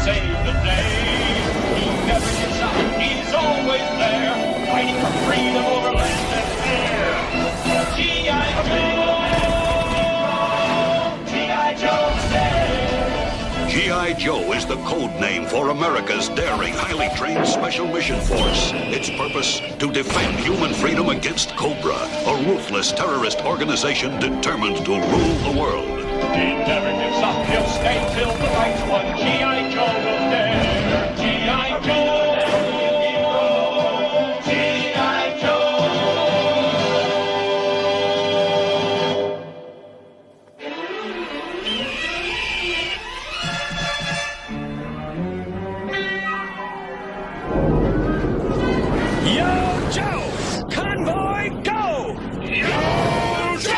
save the day. He never gives up, he's always there, fighting for freedom over land and air. G.I. Joe! G.I. Joe's there! G.I. Joe is the code name for America's daring, highly trained Special Mission Force. Its purpose, to defend human freedom against Cobra, a ruthless terrorist organization determined to rule the world. He never gives up, he'll stay till the fight's won. G.I. Joe will dare. G.I. Joe! G.I. Joe! Yo, Joe! Convoy, go! Yo, Joe!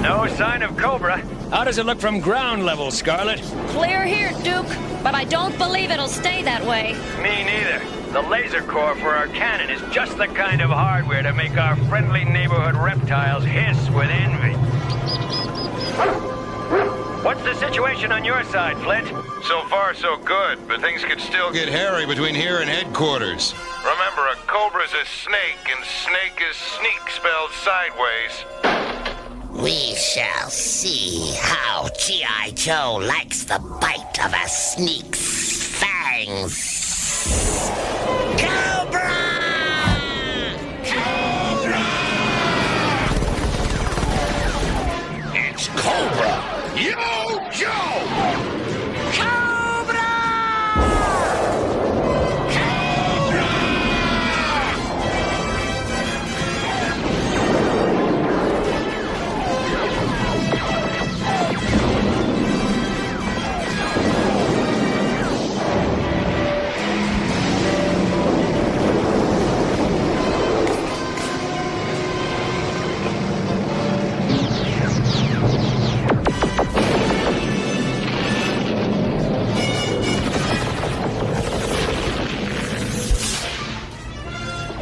No sign of Cobra. How does it look from ground level, Scarlet? Clear here, Duke, but I don't believe it'll stay that way. Me neither. The laser core for our cannon is just the kind of hardware to make our friendly neighborhood reptiles hiss with envy. What's the situation on your side, Flint? So far, so good, but things could still get hairy between here and headquarters. Remember, a cobra's a snake, and snake is sneak spelled sideways. We shall see how G.I. Joe likes the bite of a sneak's fangs. Cobra! Cobra! It's Cobra! Yo, Joe! Cobra!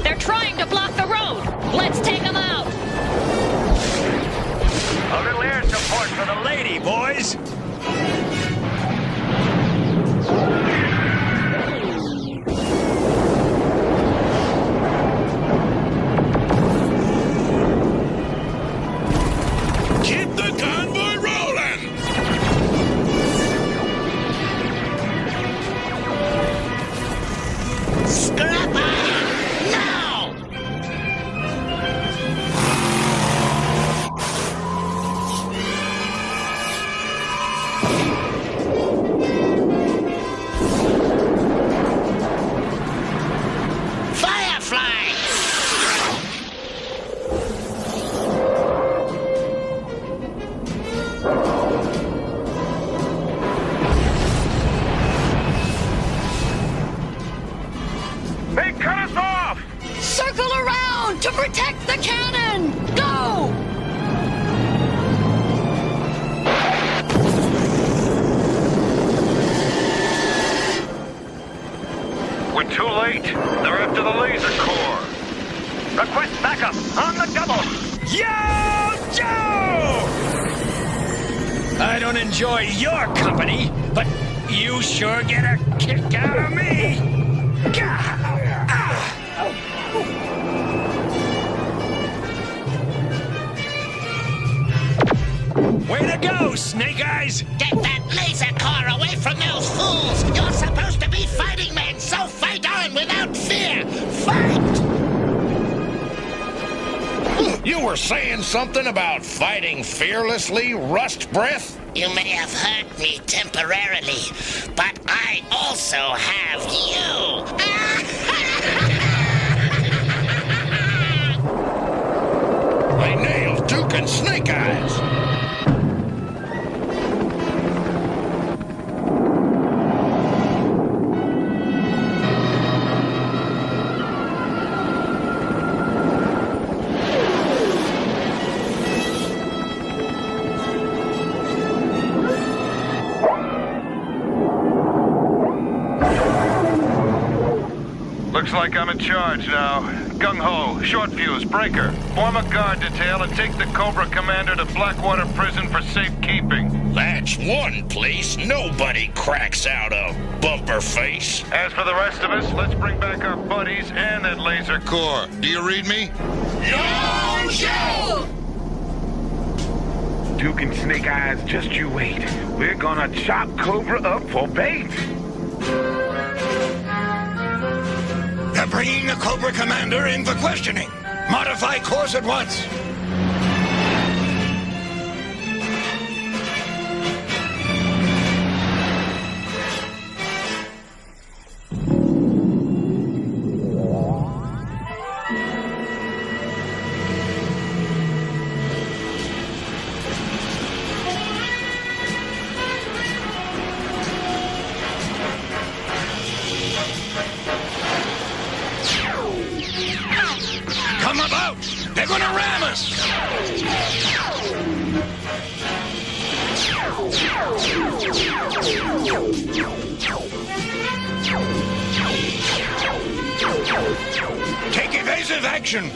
They're trying to block the road. Let's take them out. A little air support for the lady, boys. Keep the convoy rolling! Scrapper! Now! Firefly! They cut us off! Circle around to protect the cannon. Go! We're too late. They're after the laser core. Request backup on the double. Yo, Joe! I don't enjoy your company, but you sure get a kick out of me. Gah! Ah! Way to go, Snake Eyes! Get that laser core away from those fools! You're supposed to be fighting men, so fight on without fear! Fight! You were saying something about fighting fearlessly, Rust Breath? You may have hurt me temporarily, but I also have you! They nailed Duke and Snake Eyes! Looks like I'm in charge now. Gung-ho, short fuse, breaker. Form a guard detail and take the Cobra commander to Blackwater Prison for safekeeping. That's one place nobody cracks out of, bumper face. As for the rest of us, let's bring back our buddies and that laser core. Do you read me? Yo, Joe! Duke and Snake Eyes, just you wait. We're gonna chop Cobra up for bait. They're bringing the Cobra commander in for questioning. Modify course at once. Come about! They're gonna ram us! Take evasive action!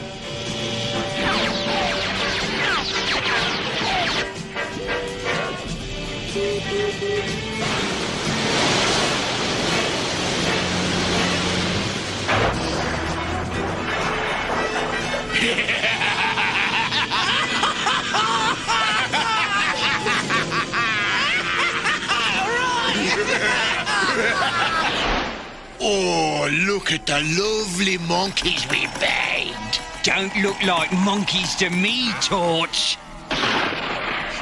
Oh, look at the lovely monkeys we bagged. Don't look like monkeys to me, Torch.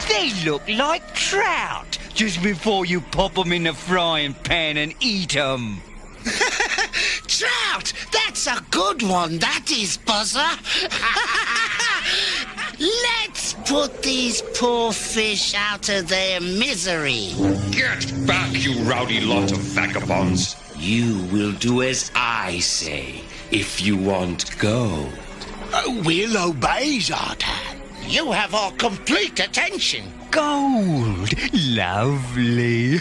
They look like trout just before you pop them in the frying pan and eat them. Trout! That's a good one, that is, Buzzer. Let's put these poor fish out of their misery. Get back, you rowdy lot of vagabonds. You will do as I say if you want gold. We'll obey, Zartan. You have our complete attention. Gold. Lovely.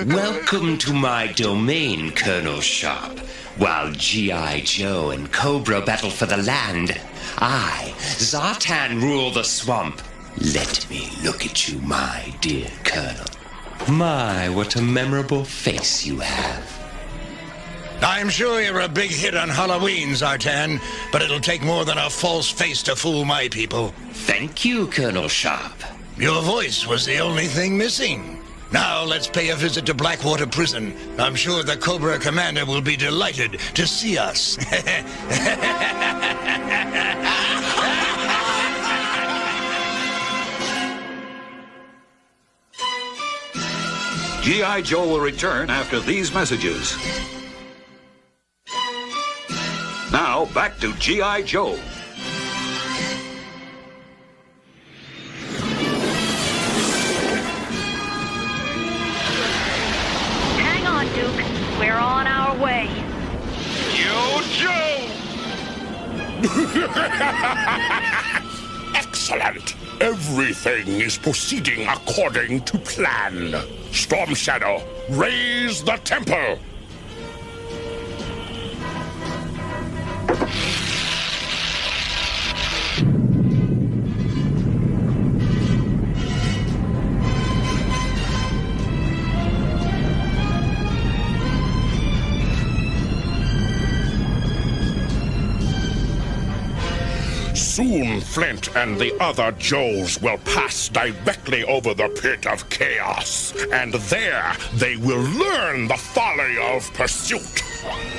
Welcome to my domain, Colonel Sharp. While G.I. Joe and Cobra battle for the land, I, Zartan, rule the swamp. Let me look at you, my dear Colonel. My, what a memorable face you have. I'm sure you're a big hit on Halloween, Zartan, but it'll take more than a false face to fool my people. Thank you, Colonel Sharp. Your voice was the only thing missing. Now let's pay a visit to Blackwater Prison. I'm sure the Cobra commander will be delighted to see us. G.I. Joe will return after these messages. Now, back to G.I. Joe. Hang on, Duke. We're on our way. Yo, Joe! Excellent. Everything is proceeding according to plan. Storm Shadow, raise the tempo. Soon Flint and the other Joes will pass directly over the pit of chaos, and there they will learn the folly of pursuit.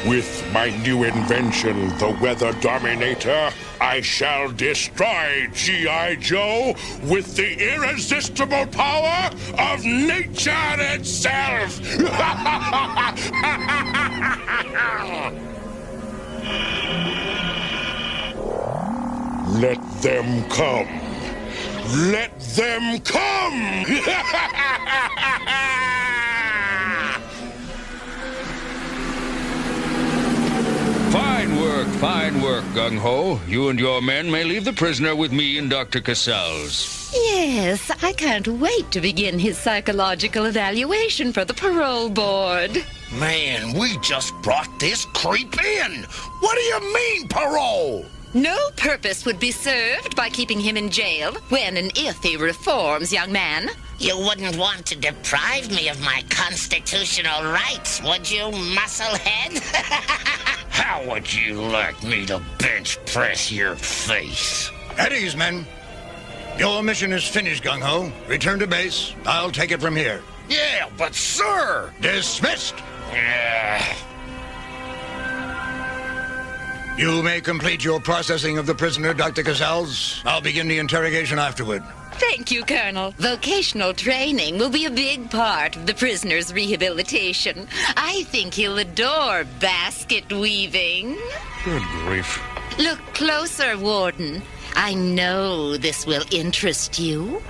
With my new invention, the Weather Dominator, I shall destroy G.I. Joe with the irresistible power of nature itself! Let them come. Let them come! Fine work, Gung-Ho. You and your men may leave the prisoner with me and Dr. Casals. Yes, I can't wait to begin his psychological evaluation for the parole board. Man, we just brought this creep in. What do you mean, parole? No purpose would be served by keeping him in jail when and if he reforms, young man. You wouldn't want to deprive me of my constitutional rights, would you, musclehead? How would you like me to bench press your face? At ease, men. Your mission is finished, Gung-Ho. Return to base. I'll take it from here. Yeah, but sir... Dismissed! You may complete your processing of the prisoner, Dr. Casals. I'll begin the interrogation afterward. Thank you, Colonel. Vocational training will be a big part of the prisoner's rehabilitation. I think he'll adore basket weaving. Good grief. Look closer, Warden. I know this will interest you.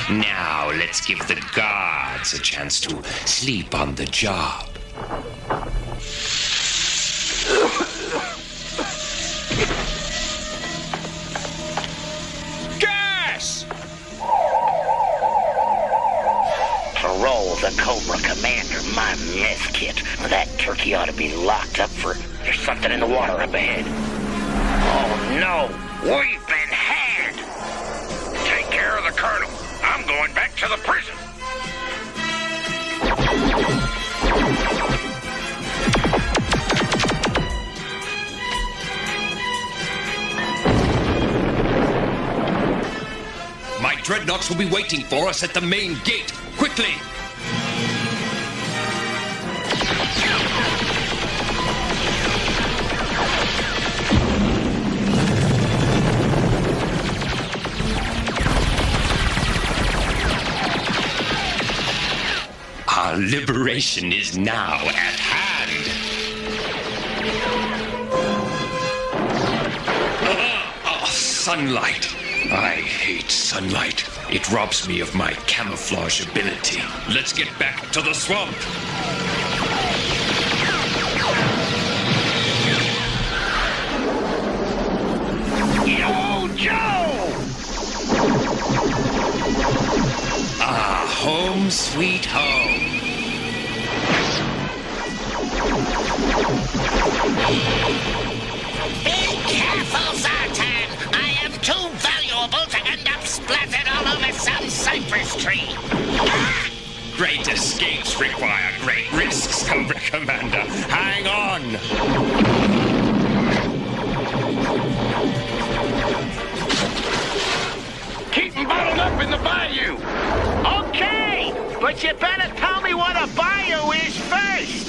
Now, let's give the guards a chance to sleep on the job. Gas! Parole the Cobra commander, my meth kit. That turkey ought to be locked up for... There's something in the water up ahead. Oh, no. We've been had. Take care of the colonel. I'm going back to the prison. My dreadnoughts will be waiting for us at the main gate. Quickly! Our liberation is now at hand. Sunlight. I hate sunlight. It robs me of my camouflage ability. Let's get back to the swamp. Yo, Joe! Ah, home sweet home. Be careful, Zartan! I am too valuable to end up splattered all over some cypress tree. Great escapes require great risks, Cobra Commander. Hang on. Keep them bottled up in the bayou. Okay, but you better tell me what a bayou is first.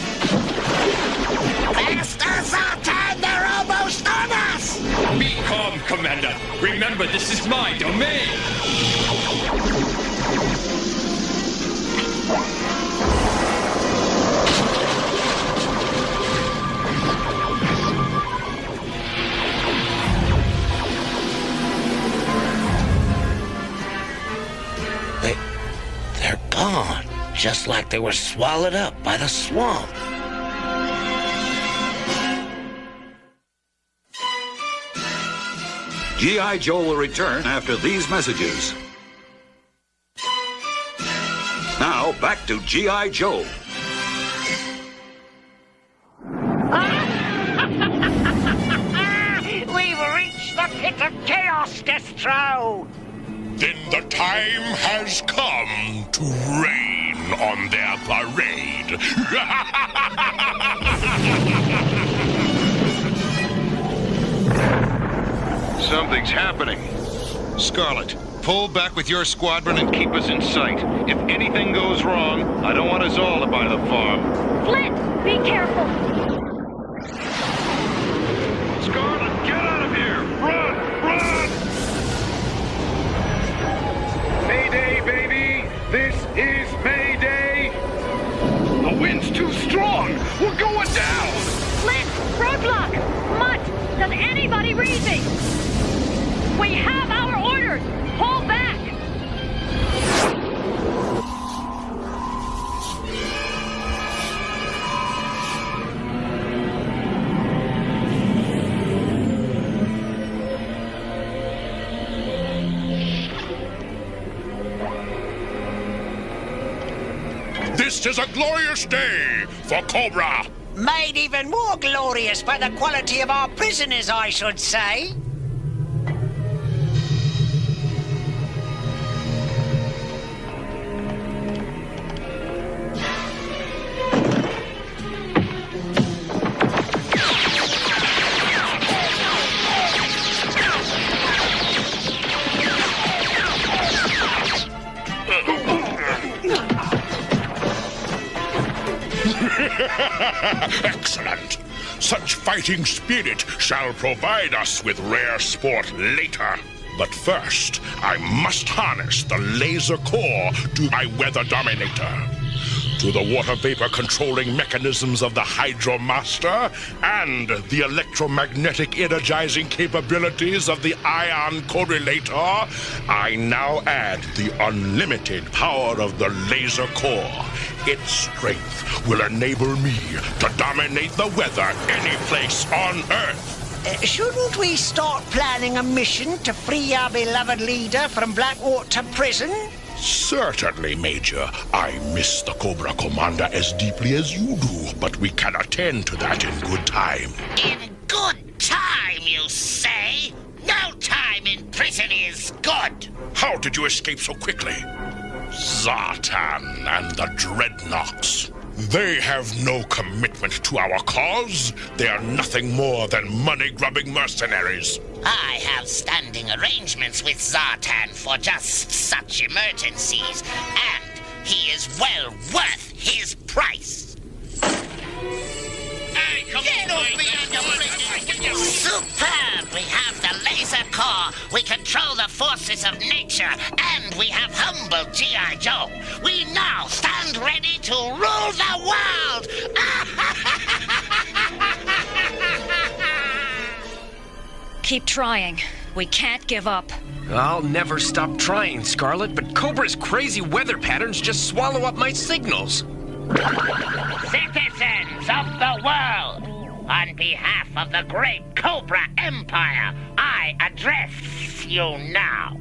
Faster, Zartan! They're almost on us! Be calm, Commander. Remember, this is my domain. They're gone, just like they were swallowed up by the swamp. G.I. Joe will return after these messages. Now, back to G.I. Joe. We've reached the pit of chaos, Destro! Then the time has come to rain on their parade. Something's happening. Scarlet, pull back with your squadron and keep us in sight. If anything goes wrong, I don't want us all to buy the farm. Flint, be careful. Scarlet, get out of here! Run! Run! Mayday, baby! This is Mayday! The wind's too strong! We're going down! Flint, roadblock! Mutt, does anybody read me? We have our orders! Pull back! This is a glorious day for Cobra. Made even more glorious by the quality of our prisoners, I should say. Excellent. Such fighting spirit shall provide us with rare sport later. But first, I must harness the laser core to my weather dominator, to the water vapor controlling mechanisms of the Hydromaster, and the electromagnetic energizing capabilities of the ion correlator. I now add the unlimited power of the laser core. Its strength will enable me to dominate the weather any place on Earth. Shouldn't we start planning a mission to free our beloved leader from Blackwater Prison? Certainly, Major. I miss the Cobra Commander as deeply as you do, but we can attend to that in good time. In good time, you say? No time in prison is good. How did you escape so quickly? Zartan and the Dreadnoks. They have no commitment to our cause. They are nothing more than money-grubbing mercenaries. I have standing arrangements with Zartan for just such emergencies, and he is well worth his price. Hey, come on, Superb! We have the laser core, we control the forces of nature, and we have humble G.I. Joe. We now stand ready to rule the world! Keep trying. We can't give up. I'll never stop trying, Scarlet, but Cobra's crazy weather patterns just swallow up my signals. Citizens of the world, on behalf of the great Cobra Empire, I address you now.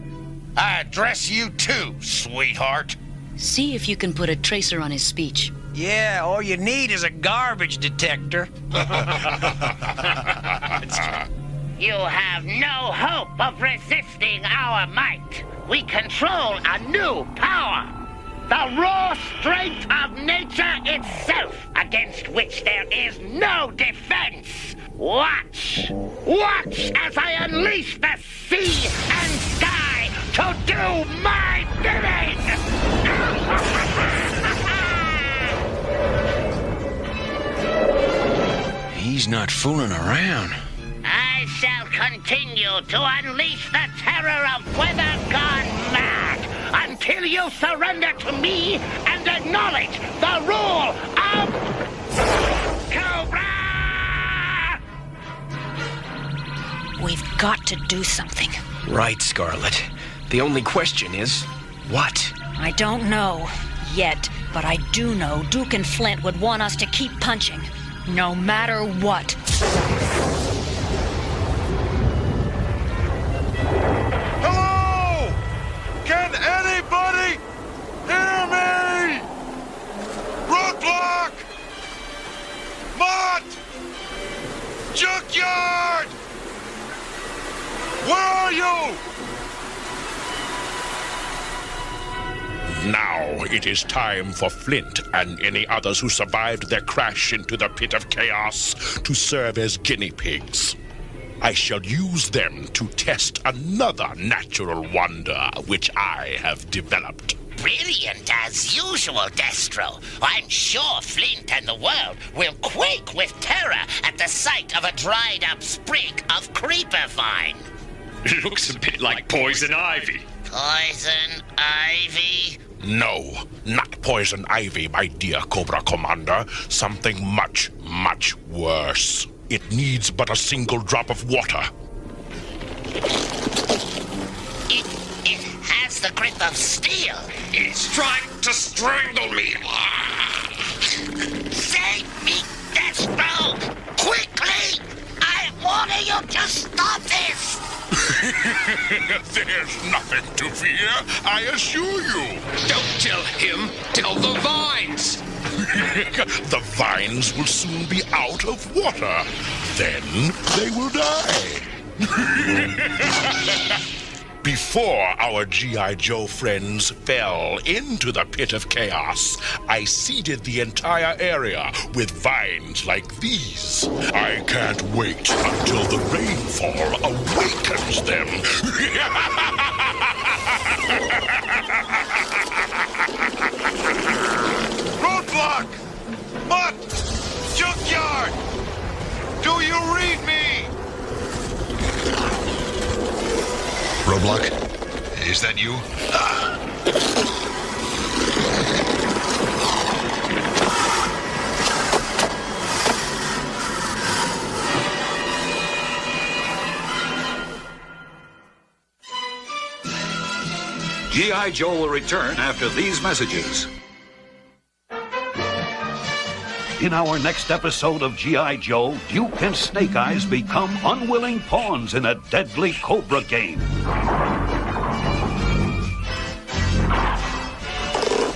I address you too, sweetheart. See if you can put a tracer on his speech. Yeah, all you need is a garbage detector. You have no hope of resisting our might. We control a new power. The raw strength of nature itself, against which there is no defense. Watch! Watch as I unleash the sea and sky to do my bidding! He's not fooling around. I shall continue to unleash the terror of weather gone mad until you surrender to me and acknowledge the rule of Cobra! We've got to do something. Right, Scarlet. The only question is, what? I don't know yet, but I do know Duke and Flint would want us to keep punching, no matter what. Hello! Can anybody hear me? Roadblock! Mott! Junkyard! Where are you? Now it is time for Flint and any others who survived their crash into the pit of chaos to serve as guinea pigs. I shall use them to test another natural wonder which I have developed. Brilliant as usual, Destro. I'm sure Flint and the world will quake with terror at the sight of a dried-up sprig of creeper vine. It looks a bit like poison ivy. Poison ivy? No, not poison ivy, my dear Cobra Commander. Something much, much worse. It needs but a single drop of water. It has the grip of steel. It's trying to strangle me. Save me, Destro! Quickly! I order you to stop this! There's nothing to fear, I assure you. Don't tell him, tell the vines. The vines will soon be out of water. Then they will die. Before our G.I. Joe friends fell into the pit of chaos, I seeded the entire area with vines like these. I can't wait until the rainfall awakens them. Roadblock! Mutt! Junkyard! Do you read me? Roadblock, is that you? G.I. Joe will return after these messages. In our next episode of G.I. Joe, Duke and Snake Eyes become unwilling pawns in a deadly Cobra game.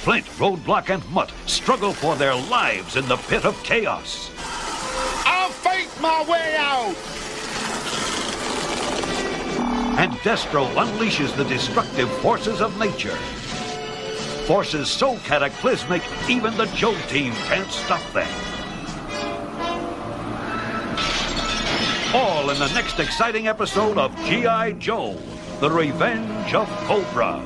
Flint, Roadblock, and Mutt struggle for their lives in the pit of chaos. I'll fight my way out! And Destro unleashes the destructive forces of nature. Forces so cataclysmic, even the Joe team can't stop them. All in the next exciting episode of G.I. Joe, The Revenge of Cobra.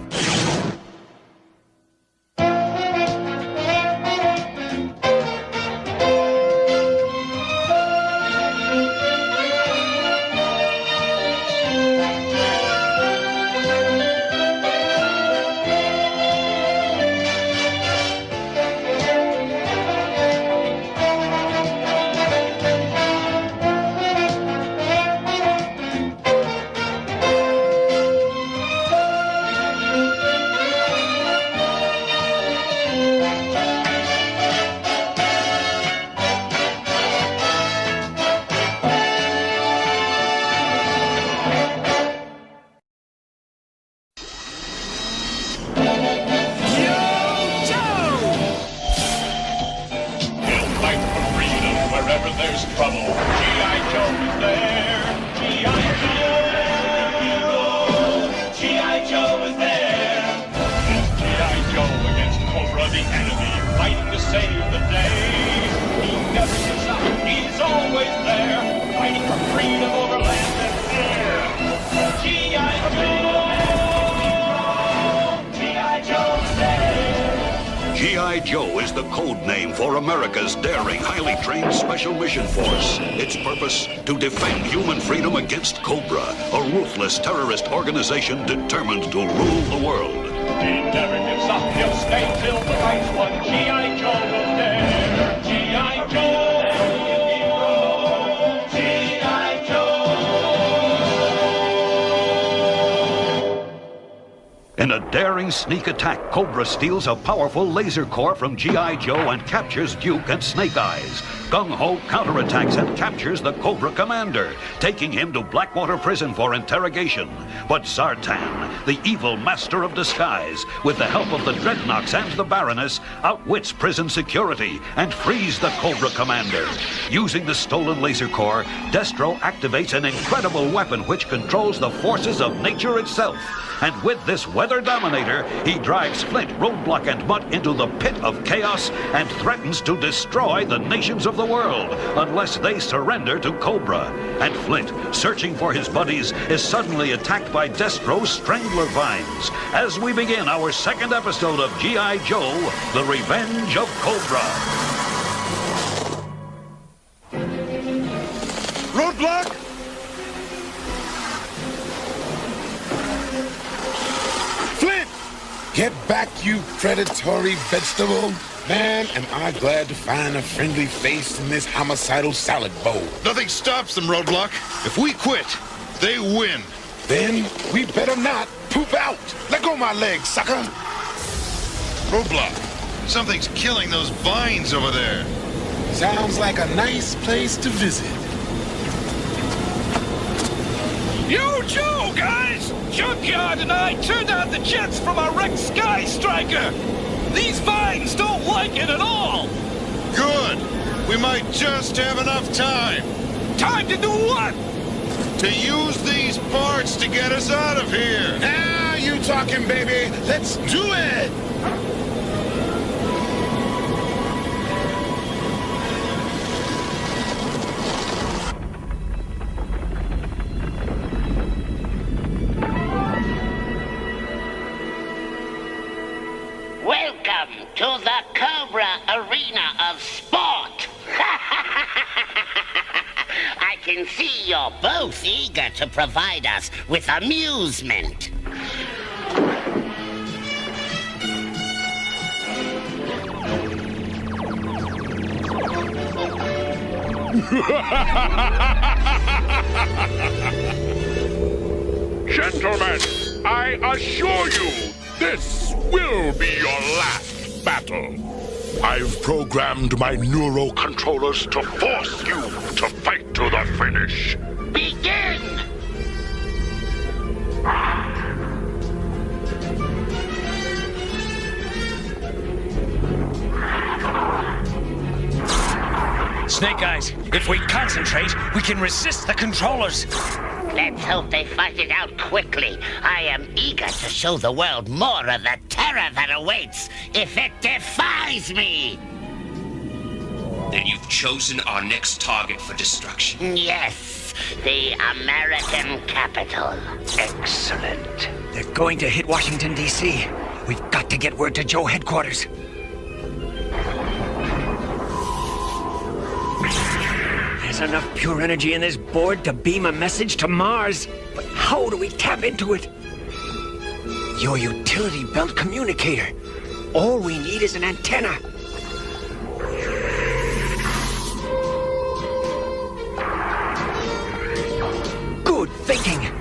Wherever there's trouble, G.I. Joe is there. G.I. Joe! G.I. Joe is there. It's G.I. Joe against Cobra, the enemy, fighting to save the day. He never gives up. He's always there, fighting for freedom over land and air. G.I. Joe! G.I. Joe's there. G.I. Joe is the code name for America's daring, highly trained Special Mission Force. Its purpose, to defend human freedom against Cobra, a ruthless terrorist organization determined to rule the world. He never gives up. He'll stay till the fight's won. G.I. Joe will dare. G.I. Joe! G.I. Joe! In a daring sneak attack, Cobra steals a powerful laser core from G.I. Joe and captures Duke and Snake Eyes. Gung-Ho counterattacks and captures the Cobra commander, taking him to Blackwater Prison for interrogation. But Zartan, the evil master of disguise, with the help of the Dreadnoks and the Baroness, outwits prison security and frees the Cobra commander. Using the stolen laser core, Destro activates an incredible weapon which controls the forces of nature itself. And with this weather dominator, he drives Flint, Roadblock, and Mutt into the pit of chaos and threatens to destroy the nations of the world unless they surrender to Cobra. And Flint, searching for his buddies, is suddenly attacked by Destro's strangler vines. As we begin our second episode of G.I. Joe, The Revenge of Cobra. Roadblock! Get back, you predatory vegetable. Man, am I glad to find a friendly face in this homicidal salad bowl. Nothing stops them, Roadblock. If we quit, they win. Then we better not poop out. Let go of my leg, sucker. Roadblock, something's killing those vines over there. Sounds like a nice place to visit. Yo, Joe, guys! Junkyard and I turned out the jets from our wrecked Sky Striker. These vines don't like it at all. Good. We might just have enough time. Time to do what? To use these parts to get us out of here. Now you talking, baby. Let's do it. Welcome to the Cobra Arena of Sport. I can see you're both eager to provide us with amusement. Gentlemen, I assure you, this will be your last battle. I've programmed my neurocontrollers to force you to fight to the finish. Begin! Snake Eyes, if we concentrate, we can resist the controllers. Let's hope they fight it out quickly. I am eager to show the world more of the terror that awaits if it defies me. Then you've chosen our next target for destruction. Yes, the American capital. Excellent. They're going to hit Washington, D.C. We've got to get word to Joe headquarters. There's enough pure energy in this board to beam a message to Mars. But how do we tap into it? Your utility belt communicator. All we need is an antenna. Good thinking.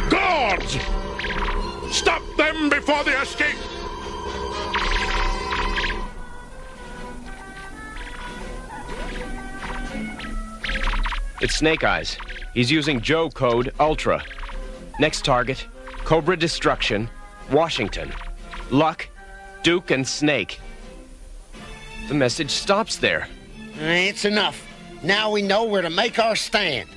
Guards! Stop them before they escape! It's Snake Eyes. He's using Joe code Ultra. Next target, Cobra Destruction, Washington. Luck, Duke, and Snake. The message stops there. It's enough. Now we know where to make our stand.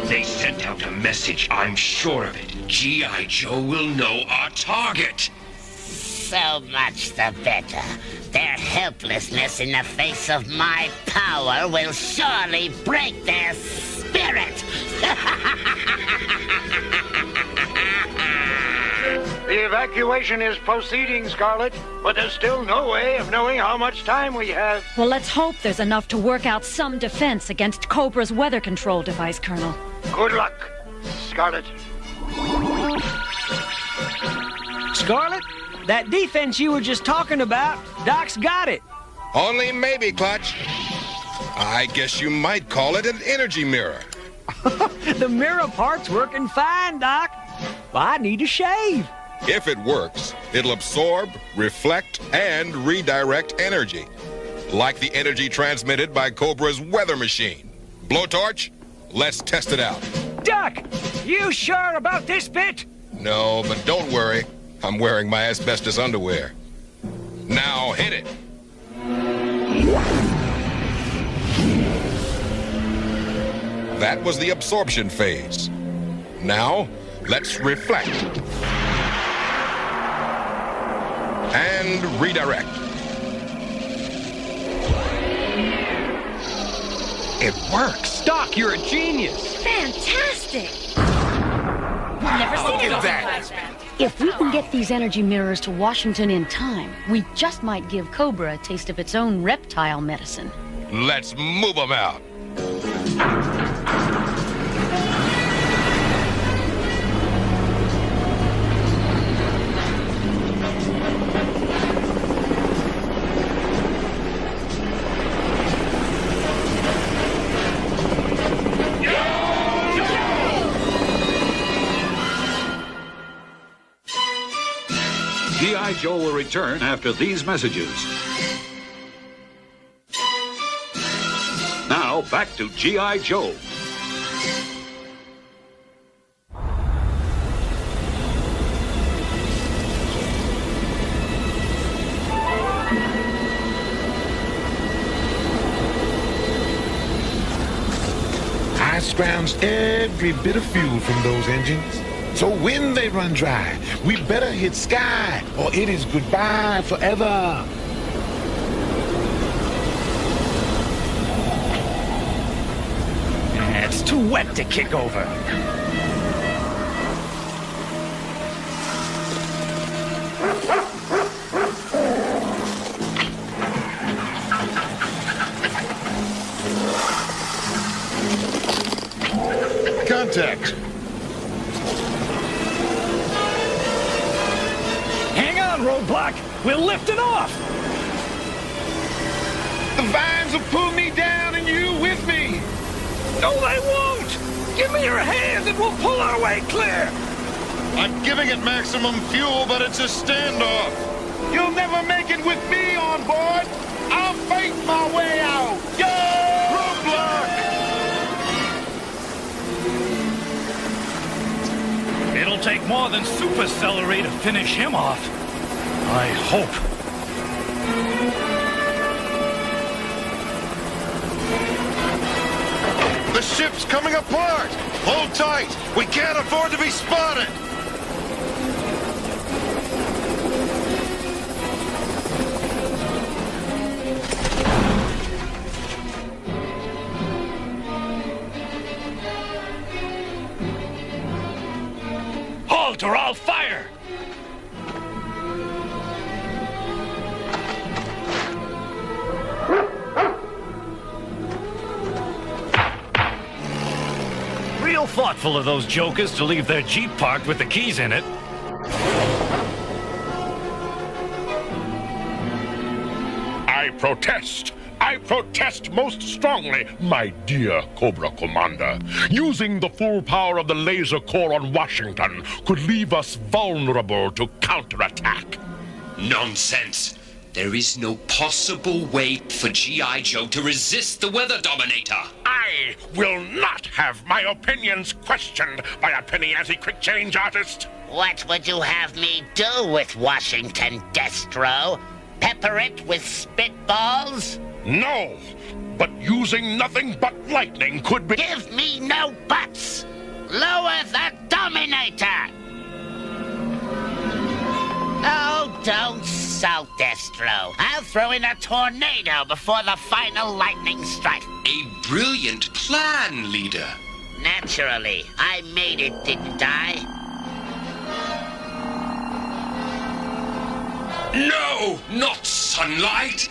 They sent out a message, I'm sure of it. G.I. Joe will know our target. So much the better. Their helplessness in the face of my power will surely break their spirit. The evacuation is proceeding, Scarlet, but there's still no way of knowing how much time we have. Well, let's hope there's enough to work out some defense against Cobra's weather control device, Colonel. Good luck, Scarlet. Scarlet, that defense you were just talking about, Doc's got it. Only maybe, Clutch. I guess you might call it an energy mirror. The mirror part's working fine, Doc. I need to shave. If it works, it'll absorb, reflect, and redirect energy. Like the energy transmitted by Cobra's weather machine. Blowtorch, let's test it out. Doc, you sure about this bit? No, but don't worry. I'm wearing my asbestos underwear. Now hit it. That was the absorption phase. Now, let's reflect. And redirect. It works. Doc, you're a genius. Fantastic! We've never seen anything like that. If we can get these energy mirrors to Washington in time, we just might give Cobra a taste of its own reptile medicine. Let's move them out. G.I. Joe will return after these messages. Now, back to G.I. Joe. I scrounged every bit of fuel from those engines. So when they run dry, we better hit Sky, or it is goodbye forever. It's too wet to kick over. Contact. Hang on, Roadblock. We'll lift it off. The vines will pull me down and you with me. No, they won't. Give me your hand and we'll pull our way clear. I'm giving it maximum fuel, but it's a standoff. You'll never make it with me on board. I'll fight my way out. Yo! Roadblock! It'll take more than super celery to finish him off. I hope. The ship's coming apart! Hold tight! We can't afford to be spotted! Halt or I'll fire! Real thoughtful of those jokers to leave their Jeep parked with the keys in it. I protest. I protest most strongly, my dear Cobra Commander. Using the full power of the laser core on Washington could leave us vulnerable to counterattack. Nonsense. There is no possible way for G.I. Joe to resist the Weather Dominator. I will not have my opinions questioned by a penny anti-quick change artist. What would you have me do with Washington, Destro? Pepper it with spitballs? No, but using nothing but lightning could be... Give me no buts! Lower the Dominator! Oh, don't sulk, Destro. I'll throw in a tornado before the final lightning strike. A brilliant plan, leader. Naturally. I made it, didn't I? No, not sunlight.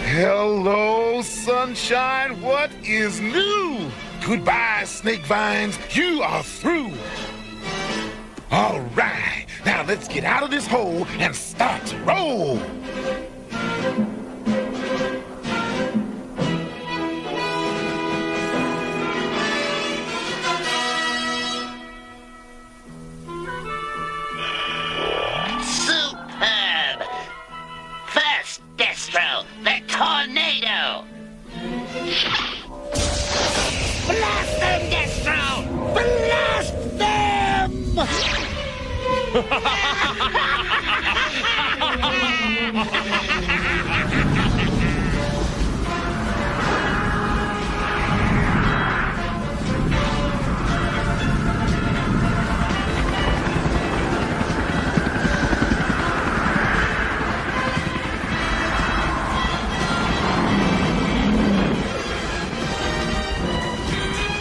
Hello, sunshine. What is new? Goodbye, snake vines. You are through. All right. Now let's get out of this hole and start to roll. Superb! First, Destro, the tornado! Blast them, Destro!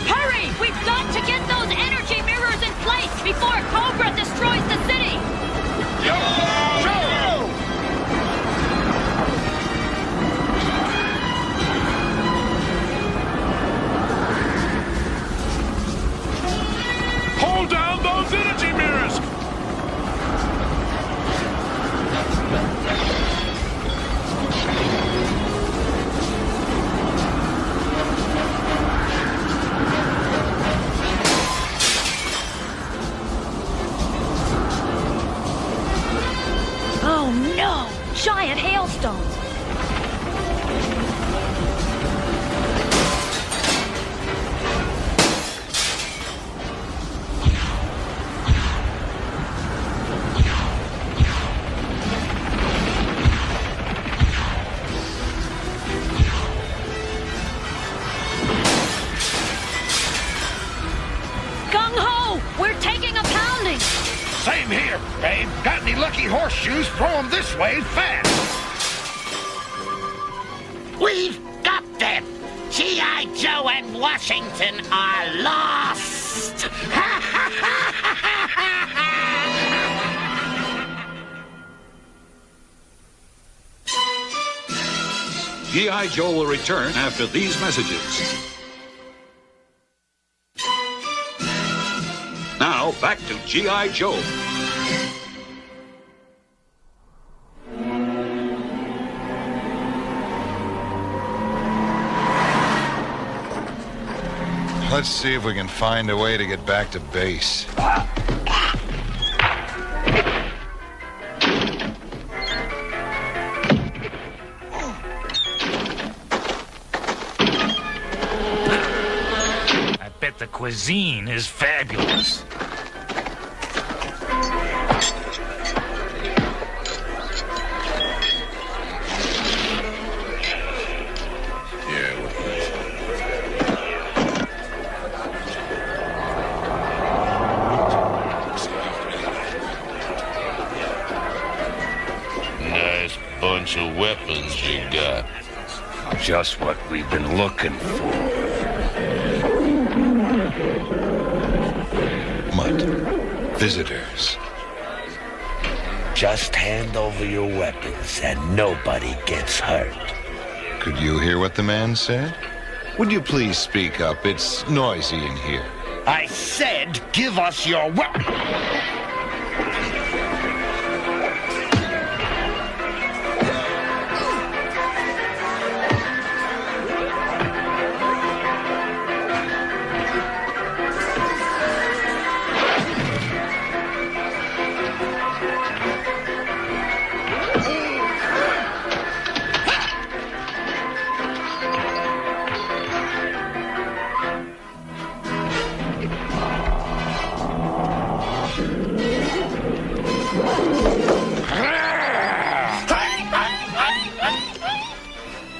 Hurry! We've got to get those energy mirrors in place before Cobra destroys the city! Hold down those energy mirrors! Oh no! Giant hailstones! Gung-ho! We're taking a pounding! Same here, babe. Got any lucky horseshoes? Throw them this way fast. We've got them! G.I. Joe and Washington are lost! G.I. Joe will return after these messages. Now, back to G.I. Joe. Let's see if we can find a way to get back to base. I bet the cuisine is fabulous. Nice bunch of weapons you got. Just what we've been looking for. Mutt. Visitors. Just hand over your weapons and nobody gets hurt. Could you hear what the man said? Would you please speak up? It's noisy in here. I said, give us your weapons.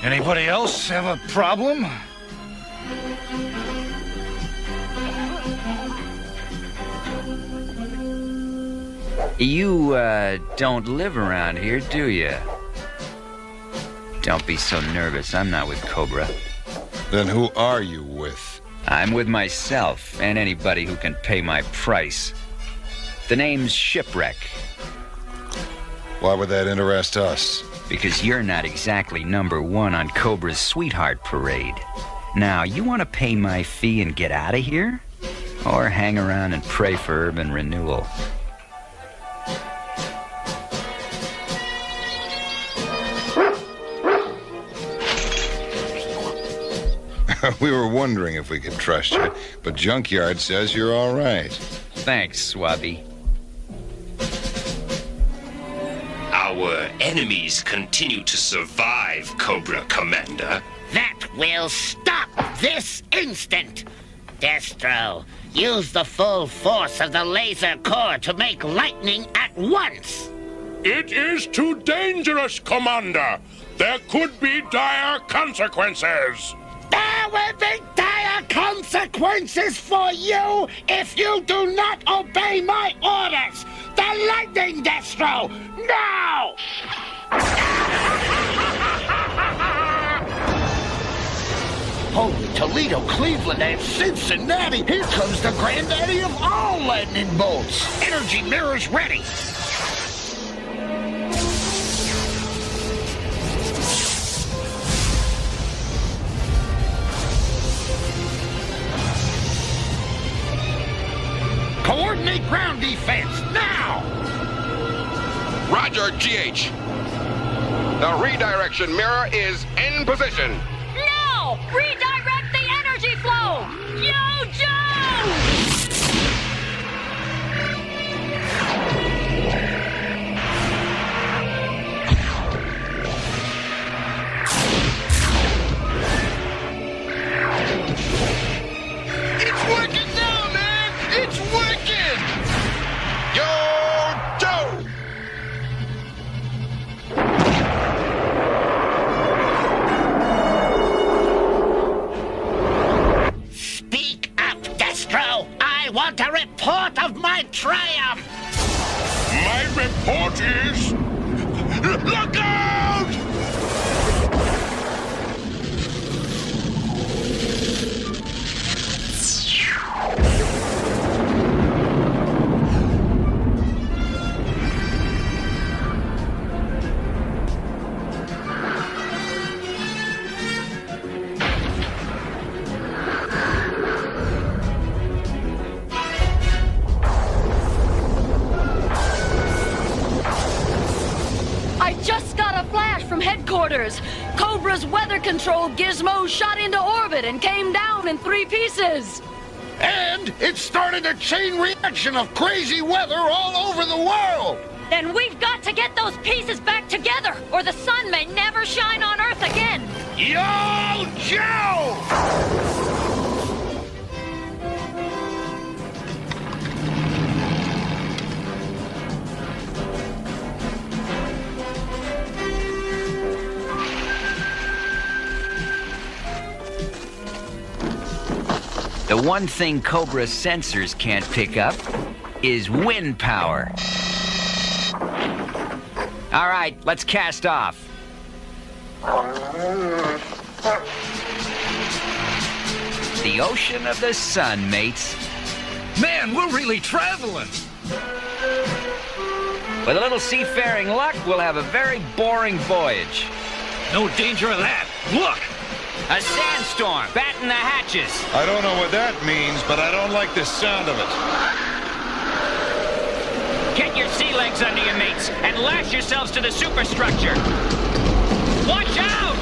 Anybody else have a problem? You, don't live around here, do you? Don't be so nervous. I'm not with Cobra. Then who are you with? I'm with myself and anybody who can pay my price. The name's Shipwreck. Why would that interest us? Because you're not exactly number one on Cobra's sweetheart parade. Now, you want to pay my fee and get out of here? Or hang around and pray for urban renewal? We were wondering if we could trust you, but Junkyard says you're all right. Thanks, Swabby. Our enemies continue to survive, Cobra Commander. That will stop this instant! Destro, use the full force of the laser core to make lightning at once. It is too dangerous, Commander. There could be dire consequences. There will be dire consequences for you if you do not obey my orders. The lightning, Destro, now! Holy Toledo, Cleveland, and Cincinnati! Here comes the granddaddy of all lightning bolts! Energy mirrors ready! Coordinate ground defense, now! Roger, GH. The redirection mirror is in position. No! Redirect the energy flow! Yo, Joe! It's working now, man! It's working! Yo, Joe! Speak up, Destro! I want a report of my triumph! My report is... Look out! I just got a flash from headquarters. Cobra's weather control gizmo shot into orbit and came down in 3 pieces. And it started a chain reaction of crazy weather all over the world! Then we've got to get those pieces back together, or the sun may never shine on Earth again! Yo, Joe! The one thing Cobra's sensors can't pick up is wind power. All right, let's cast off. The ocean of the sun, mates. Man, we're really traveling. With a little seafaring luck, we'll have a very boring voyage. No danger of that. Look! A sandstorm! Batten the hatches! I don't know what that means, but I don't like the sound of it. Get your sea legs under you, mates, and lash yourselves to the superstructure. Watch out!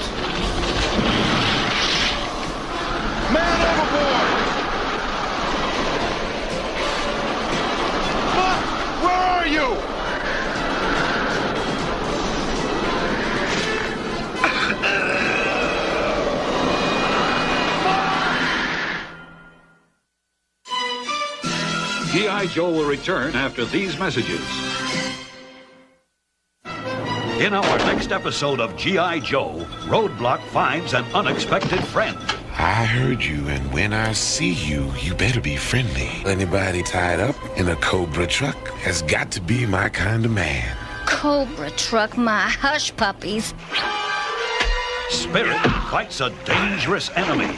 Man overboard! Where are you? G.I. Joe will return after these messages. In our next episode of G.I. Joe, Roadblock finds an unexpected friend. I heard you, and when I see you, you better be friendly. Anybody tied up in a Cobra truck has got to be my kind of man. Cobra truck my hush puppies. Spirit fights a dangerous enemy.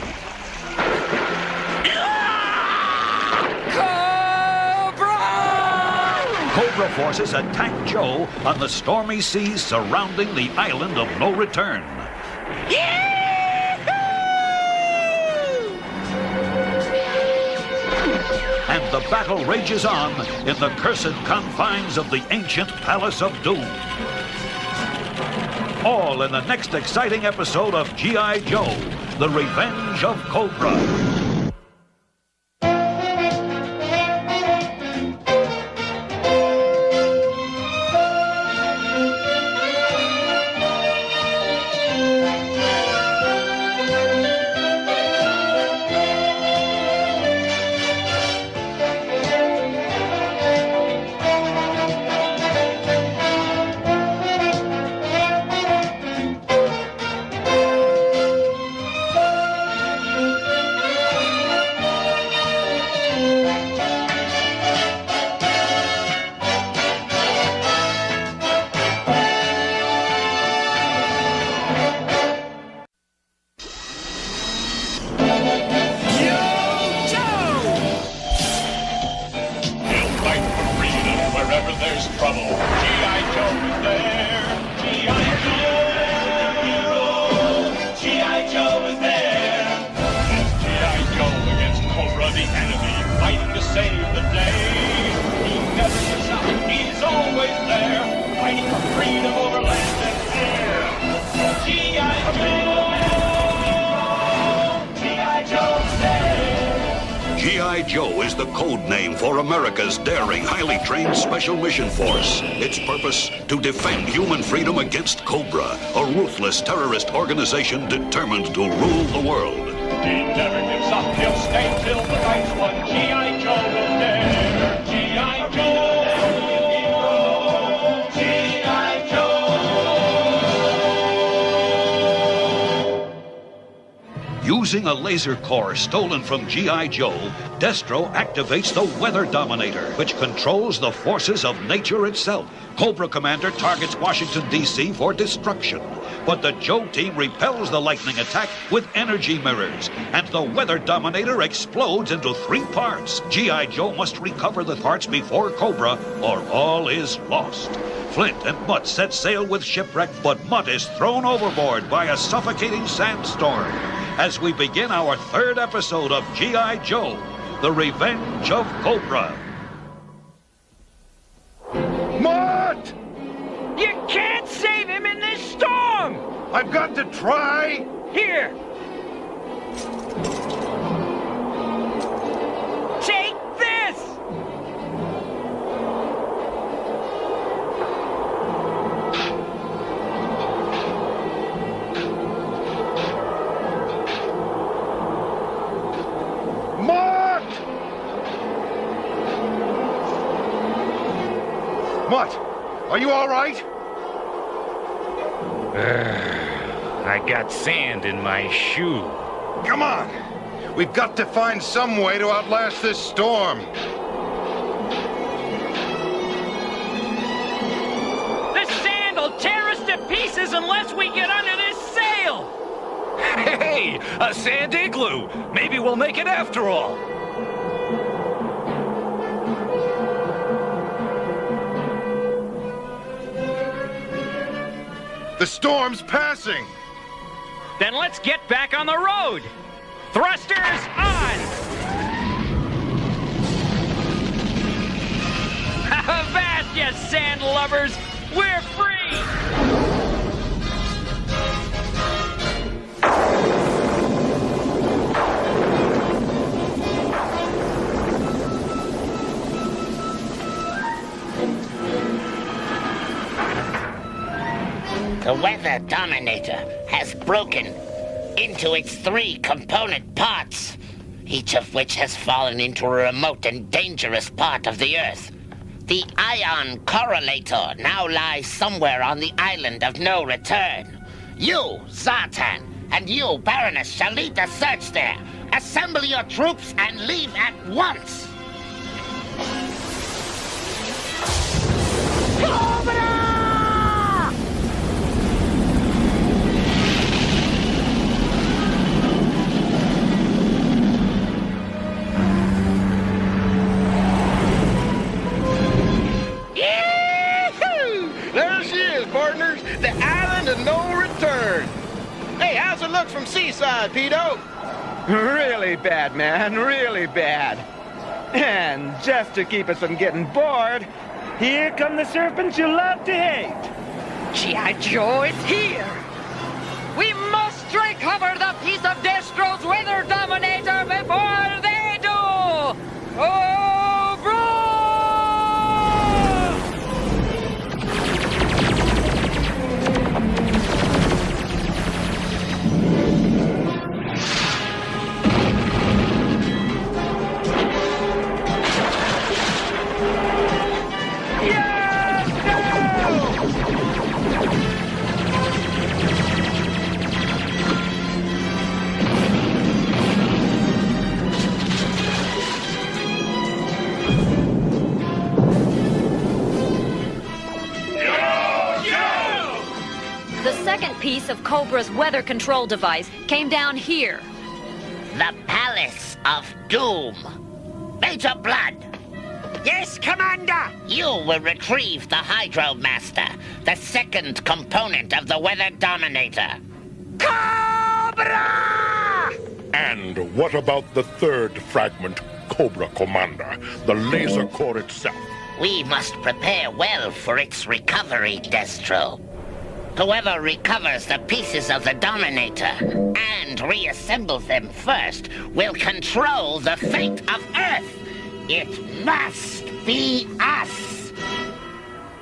Cobra forces attack Joe on the stormy seas surrounding the island of no return. And the battle rages on in the cursed confines of the ancient Palace of Doom. All in the next exciting episode of G.I. Joe, The Revenge of Cobra. trouble. G.I. Joe is there. G.I. Joe, G.I. Joe is there. It's G.I. Joe against Cobra, the enemy, fighting to save the day. He never gives up. He's always there, fighting for freedom over land and air. G.I. Joe, G.I. Joe's there. G.I. Joe is the code name for America's daring, highly trained Special Mission Force. Its purpose, to defend human freedom against Cobra, a ruthless terrorist organization determined to rule the world. He never gives up. He'll stay till the fight's won. G.I. Joe is there. G.I. Joe. G.I. Joe. Using a laser core stolen from G.I. Joe, Destro activates the Weather Dominator, which controls the forces of nature itself. Cobra Commander targets Washington, D.C. for destruction. But the Joe team repels the lightning attack with energy mirrors, and the Weather Dominator explodes into 3 parts. G.I. Joe must recover the parts before Cobra, or all is lost. Flint and Mutt set sail with Shipwreck, but Mutt is thrown overboard by a suffocating sandstorm. As we begin our 3rd episode of G.I. Joe, The Revenge of Cobra. Mutt! You can't save him in this storm! I've got to try! Here! Take this! Mutt, are you all right? I got sand in my shoe. Come on. We've got to find some way to outlast this storm. The sand will tear us to pieces unless we get under this sail! Hey, a sand igloo. Maybe we'll make it after all. The storm's passing! Then let's get back on the road! Thrusters on! Avast, you sand lovers! We're free! The Weather Dominator has broken into its 3 component parts, each of which has fallen into a remote and dangerous part of the Earth. The ion correlator now lies somewhere on the island of no return. You, Zartan, and you, Baroness, shall lead the search there. Assemble your troops and leave at once. Cobra! There she is, partners. The island of no return. Hey, how's it look from seaside, Pedo? Really bad, man. Really bad. And just to keep us from getting bored, here come the serpents you love to hate. G.I. Joe is here. We must recover the piece of Destro's Weather Dominator before they do. Cobra! The second piece of Cobra's weather control device came down here. The Palace of Doom. Major Blood, Yes, Commander! You will retrieve the Hydromaster, the second component of the Weather Dominator. Cobra! And what about the third fragment, Cobra, Commander? The laser core itself. We must prepare well for its recovery, Destro. Whoever recovers the pieces of the Dominator and reassembles them first will control the fate of Earth. It must be us.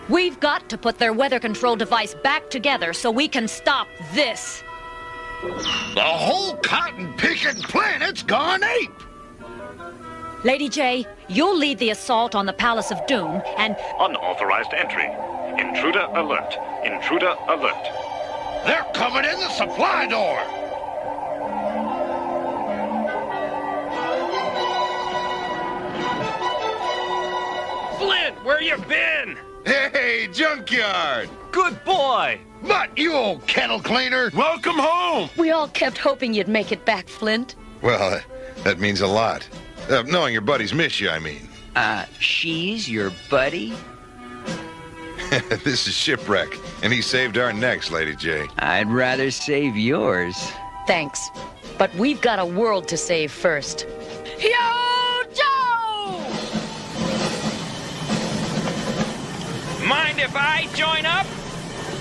We've got to put their weather control device back together so we can stop this. The whole cotton-picking planet's gone ape. Lady J, you'll lead the assault on the Palace of Doom and... Unauthorized entry. Intruder alert. Intruder alert. They're coming in the supply door. Flint, where you been? Hey, junkyard! Good boy! But you old kettle cleaner! Welcome home! We all kept hoping you'd make it back, Flint. Well, that means a lot. Knowing your buddies miss you, I mean. She's your buddy? This is Shipwreck, and he saved our necks, Lady J. I'd rather save yours. Thanks. But we've got a world to save first. Yo, Joe! Mind if I join up?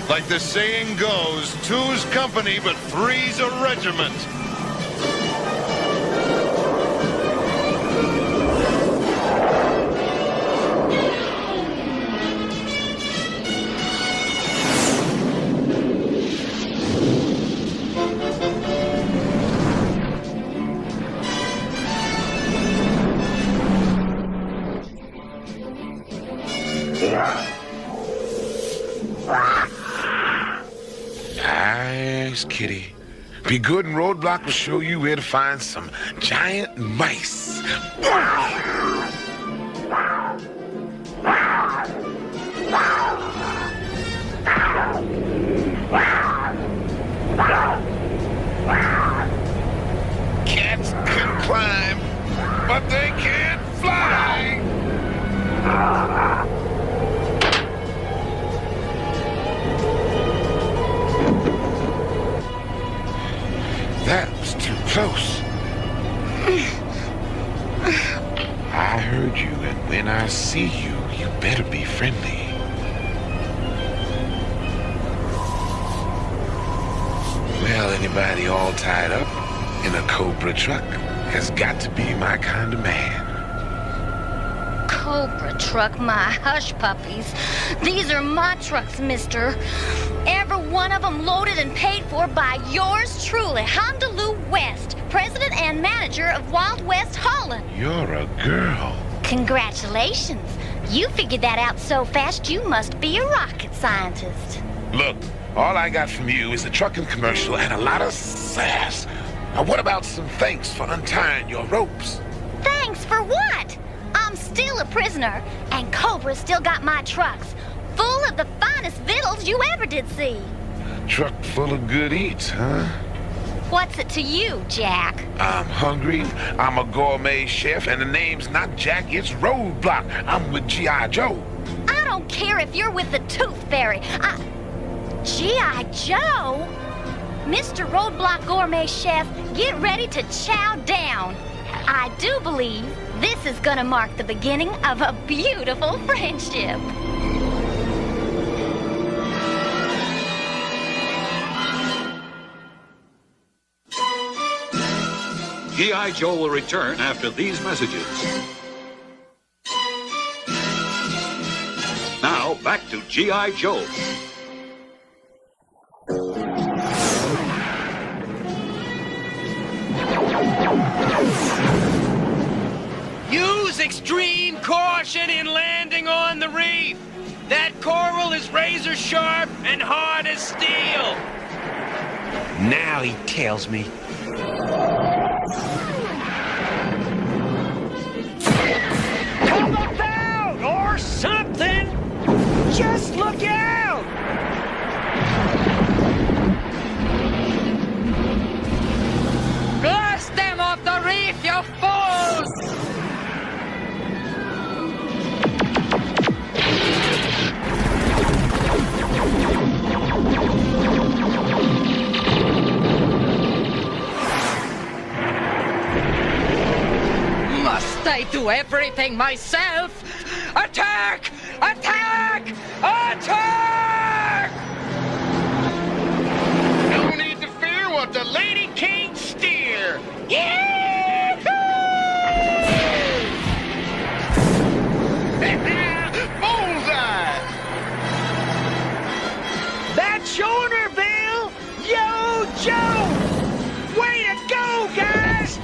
Like the saying goes, two's company, but three's a regiment. Nice, kitty. Be good and Roadblock will show you where to find some giant mice. Cats can climb, but they can't fly. That was too close. I heard you, and when I see you, you better be friendly. Well, anybody all tied up in a Cobra truck has got to be my kind of man. Cobra truck, my hush puppies. These are my trucks, mister. Every one of them loaded and paid for by yours truly, Honda Lou West, president and manager of Wild West Holland. You're a girl. Congratulations. You figured that out so fast you must be a rocket scientist. Look, all I got from you is a trucking commercial and a lot of sass. Now, what about some thanks for untying your ropes? Thanks for what? I'm still a prisoner, and Cobra's still got my trucks, full of the finest victuals you ever did see. Truck full of good eats, huh? What's it to you, Jack? I'm hungry, I'm a gourmet chef, and the name's not Jack, it's Roadblock. I'm with G.I. Joe. I don't care if you're with the Tooth Fairy. G.I. Joe? Mr. Roadblock Gourmet Chef, get ready to chow down. I do believe this is gonna mark the beginning of a beautiful friendship. G.I. Joe will return after these messages. Now, back to G.I. Joe. Use extreme caution in landing on the reef. That coral is razor sharp and hard as steel. Now he tells me. Come about or something! Just look out! Blast them off the reef, you fools! do everything myself. Attack! Attack! Attack! No need to fear what the lady can't steer. Bullseye! That's Shorter, Bill! Yo, Joe! Way to go, guys!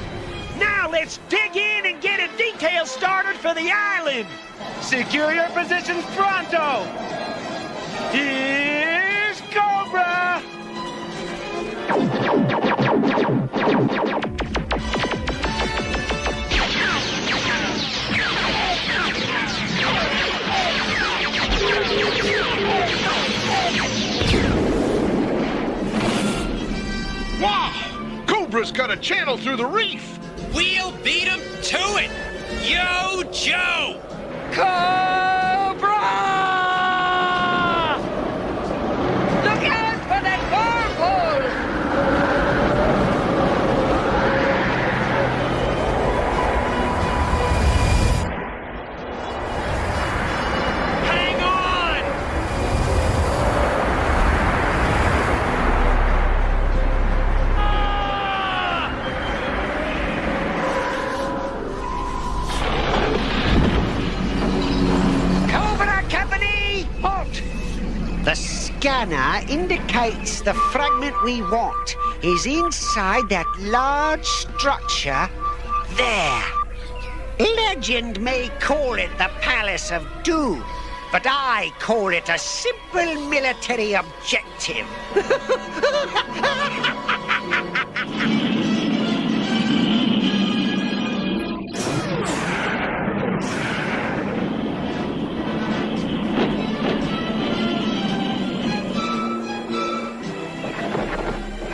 Now let's dig in and get a detail started for the island. Secure your positions pronto! Here's Cobra! Wow! Cobra's cut a channel through the reef! We'll beat him to it! Yo, Joe! Cobra! Look out for that whirlpool! Hang on! Cobra Company, halt! The scanner indicates the fragment we want is inside that large structure there. Legend may call it the Palace of Doom, but I call it a simple military objective.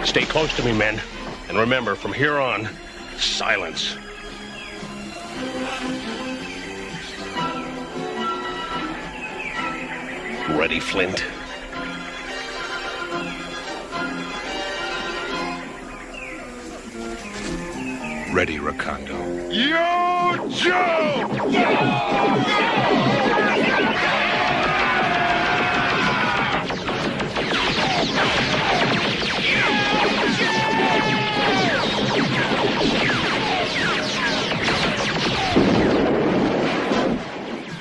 Stay close to me, men. And remember, from here on, silence. Ready, Flint? Ready, Rakondo. Yo, Joe!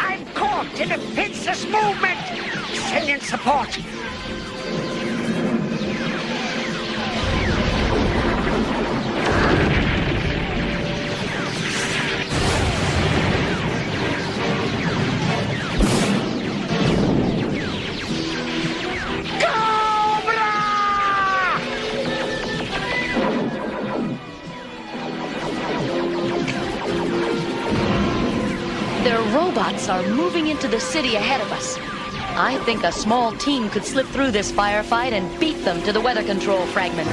I'm caught in a fenceless movement. Send in support. Their robots are moving into the city ahead of us. I think a small team could slip through this firefight and beat them to the weather control fragment.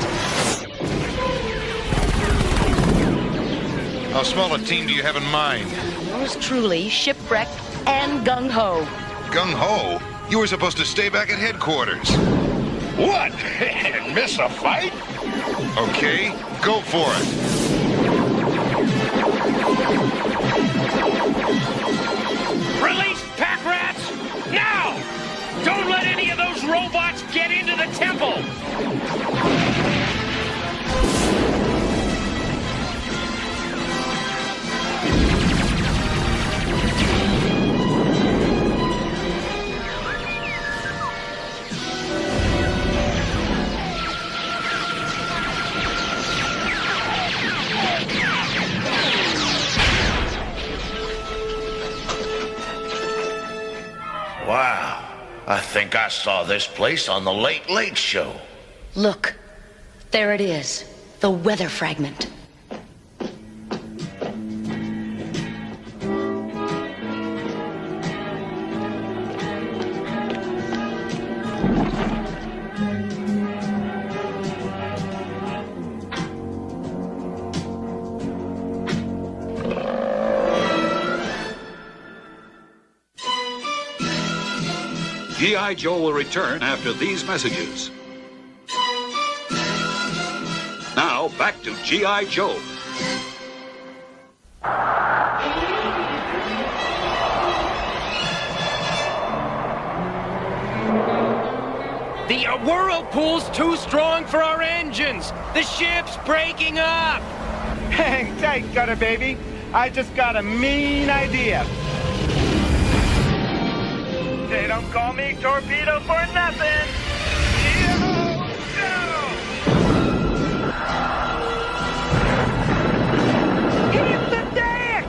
How small a team do you have in mind? Yours truly, shipwrecked and gung-ho. Gung-ho? You were supposed to stay back at headquarters. What? And miss a fight? Okay, go for it. Release pack rats! Now! Don't let any of those robots get into the temple! Wow. I think I saw this place on the Late Late Show. Look, there it is, the weather fragment. G.I. Joe will return after these messages. Now, back to G.I. Joe. The whirlpool's too strong for our engines. The ship's breaking up. Hang tight, Gutter Baby. I just got a mean idea. They don't call me Torpedo for nothing. Hit the deck!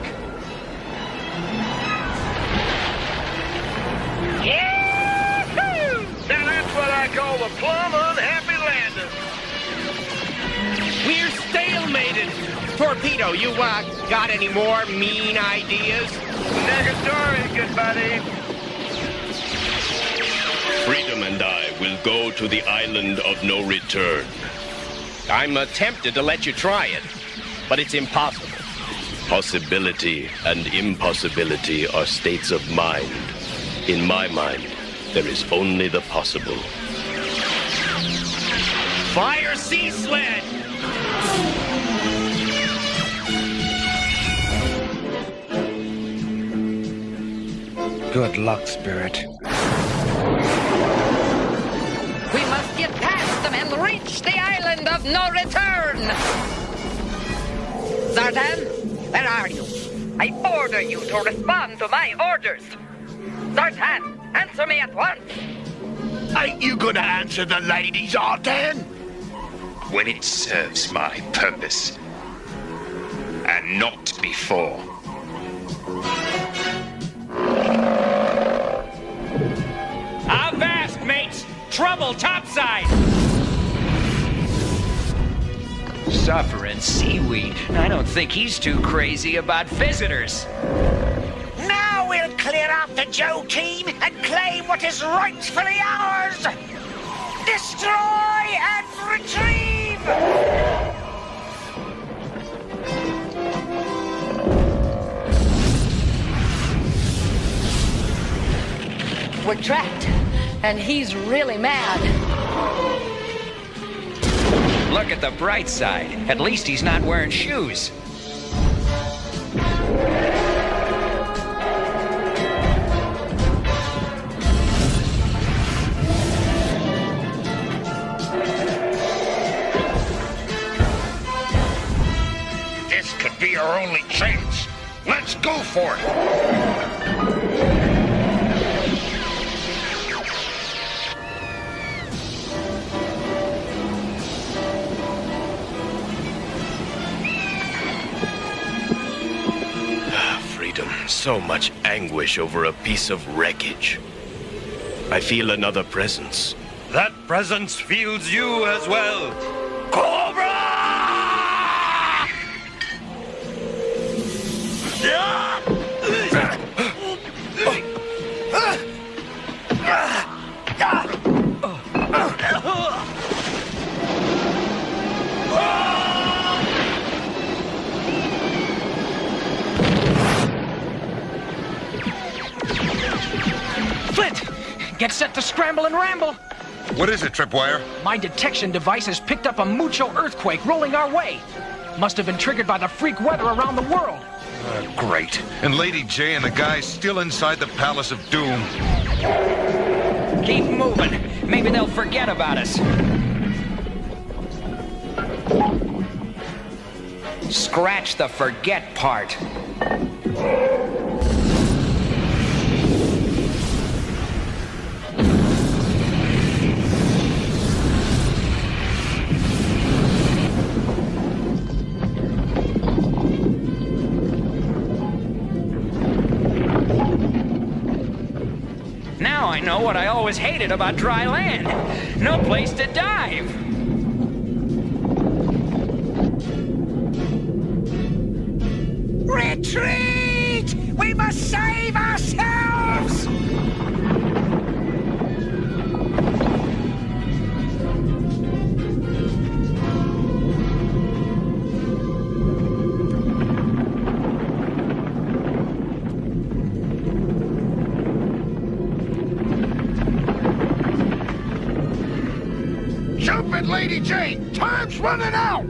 Yahoo! Now that's what I call a plumb unhappy landing. We're stalemated. Torpedo, you got any more mean ideas? Negatory, good buddy. Freedom and I will go to the island of no return. I'm tempted to let you try it, but it's impossible. Possibility and impossibility are states of mind. In my mind, there is only the possible. Fire sea sled! Good luck, Spirit. We must get past them and reach the island of no return. Zartan, where are you? I order you to respond to my orders. Zartan, answer me at once. Ain't you gonna answer the lady, Zartan? When it serves my purpose. And not before. Avast, mates! Trouble topside! Suffering seaweed. I don't think he's too crazy about visitors. Now we'll clear out the Joe team and claim what is rightfully ours! Destroy and retrieve! We're trapped, and he's really mad. Look at the bright side. At least he's not wearing shoes. This could be our only chance. Let's go for it! So much anguish over a piece of wreckage. I feel another presence. That presence feels you as well. Cobra! Flint! Get set to scramble and ramble! What is it, Tripwire? My detection device has picked up a mucho earthquake rolling our way. Must have been triggered by the freak weather around the world. Great. And Lady J and the guys still inside the Palace of Doom. Keep moving. Maybe they'll forget about us. Scratch the forget part. Now I know what I always hated about dry land. No place to dive. Retreat! We must save ourselves! Jump it, Lady Jane! Time's running out!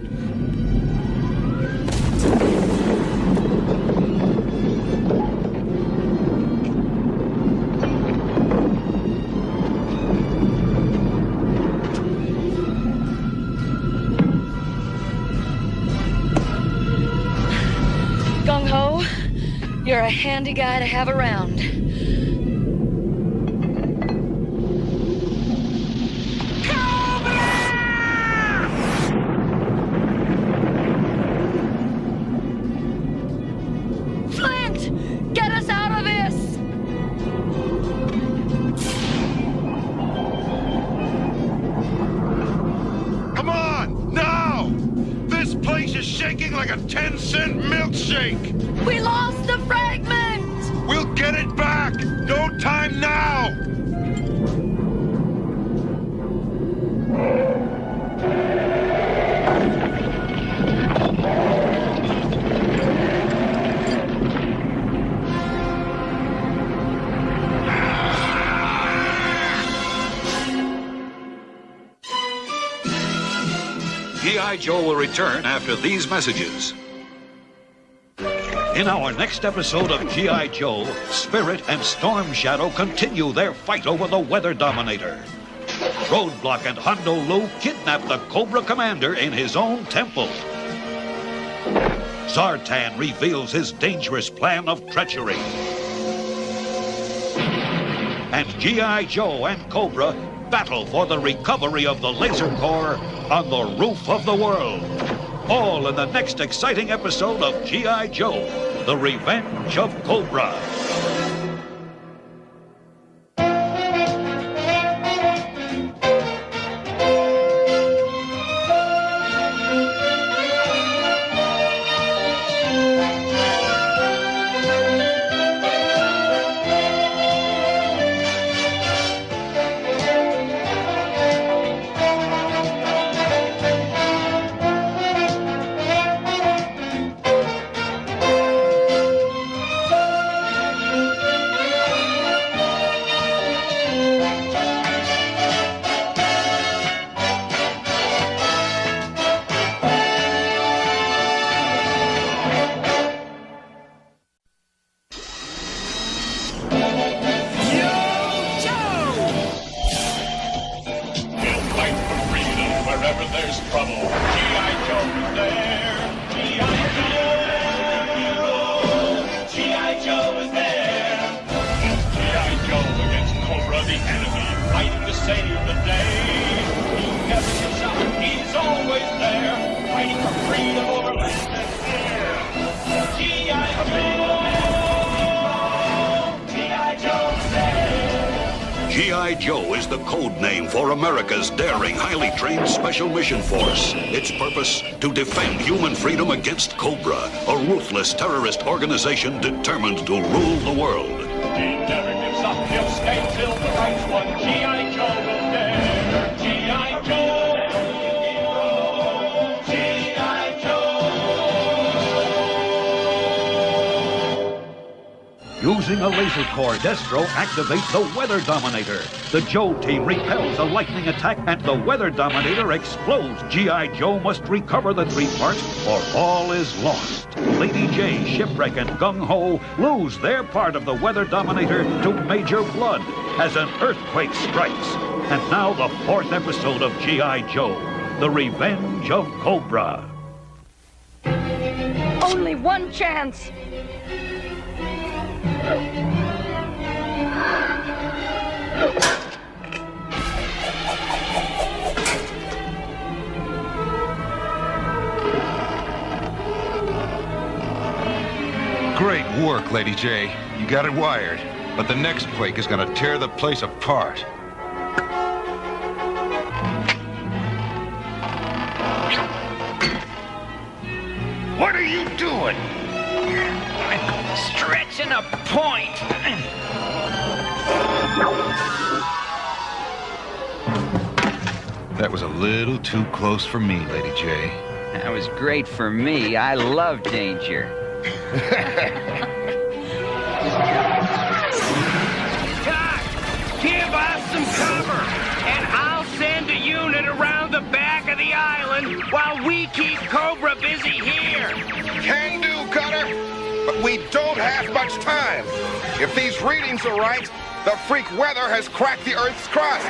handy guy to have around. Flint! Get us out of this! Come on, now! This place is shaking like a 10-cent milkshake! We lost the fragment! We'll get it back! No time now! G.I. Joe will return after these messages. In our next episode of G.I. Joe, Spirit and Storm Shadow continue their fight over the Weather Dominator. Roadblock and Hondo Lou kidnap the Cobra Commander in his own temple. Zartan reveals his dangerous plan of treachery. And G.I. Joe and Cobra battle for the recovery of the laser core on the roof of the world. All in the next exciting episode of G.I. Joe, The Revenge of Cobra. Wherever there's trouble, G.I. Joe is there. G.I. Joe! G.I. Joe is there. It's G.I. Joe against Cobra, the enemy, fighting to save the day. He never gives up. He's always there, fighting for freedom over land and air. G.I. Joe! G.I. Joe's there. G.I. Joe is the code name for America's daring, highly trained Special Mission Force. Its purpose, to defend human freedom against Cobra, a ruthless terrorist organization determined to rule the world. He never gives up, he'll stay till the right's won. G.I. Joe is there. G.I. Joe! G.I. Joe! Using a laser core, Destro activates the Weather Dominator. The Joe team repels a lightning attack and the Weather Dominator explodes. G.I. Joe must recover the 3 parts or all is lost. Lady J, Shipwreck, and Gung Ho lose their part of the Weather Dominator to Major Blood as an earthquake strikes. And now the 4th episode of G.I. Joe, The Revenge of Cobra. Only one chance. Great work, Lady J. You got it wired. But the next quake is gonna tear the place apart. What are you doing? Stretching a point. That was a little too close for me, Lady J. That was great for me. I love danger. Doc, give us some cover, and I'll send a unit around the back of the island while we keep Cobra busy here. Can do, Cutter. But we don't have much time. If these readings are right, the freak weather has cracked the Earth's crust.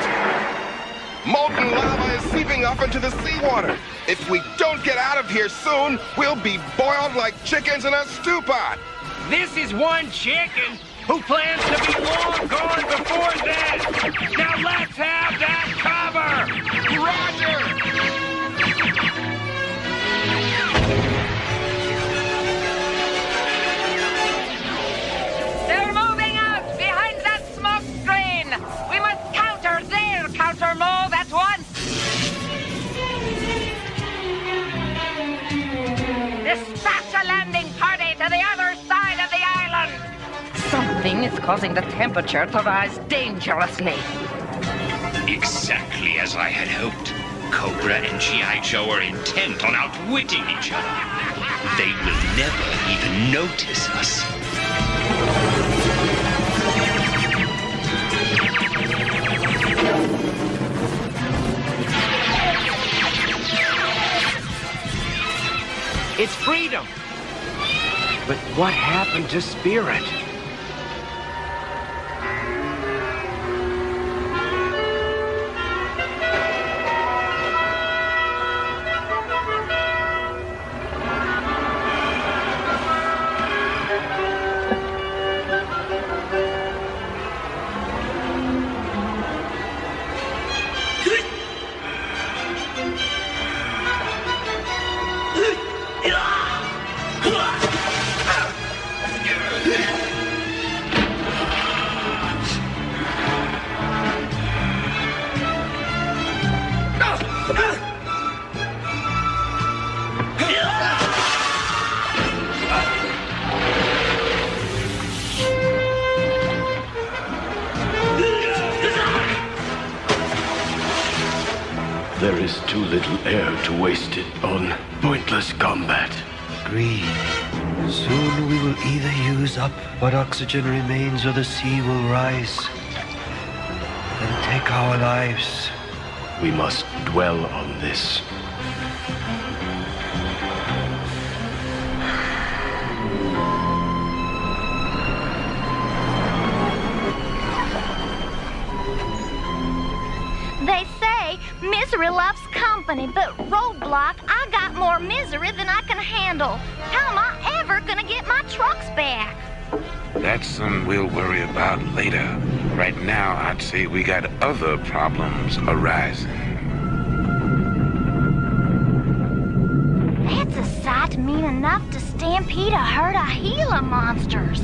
Molten lava is seeping up into the seawater. If we don't get out of here soon, we'll be boiled like chickens in a stew pot. This is one chicken who plans to be long gone before then. Now let's have that cover! Roger! They're moving out behind that smoke screen. We must counter their counter move at once. Dispatch a landing party to the other side of the island. Something is causing the temperature to rise dangerously. Exactly as I had hoped. Cobra and G.I. Joe are intent on outwitting each other. They will never even notice us. It's freedom! But what happened to Spirit? There is too little air to waste it on pointless combat. Agreed. Soon we will either use up what oxygen remains or the sea will rise and take our lives. We must dwell on this. They say misery loves company, but Roadblock, I got more misery than I can handle. How am I ever gonna get my trucks back? That's something we'll worry about later. Right now, I'd say we got other problems arising. That's a sight mean enough to stampede a herd of Gila monsters.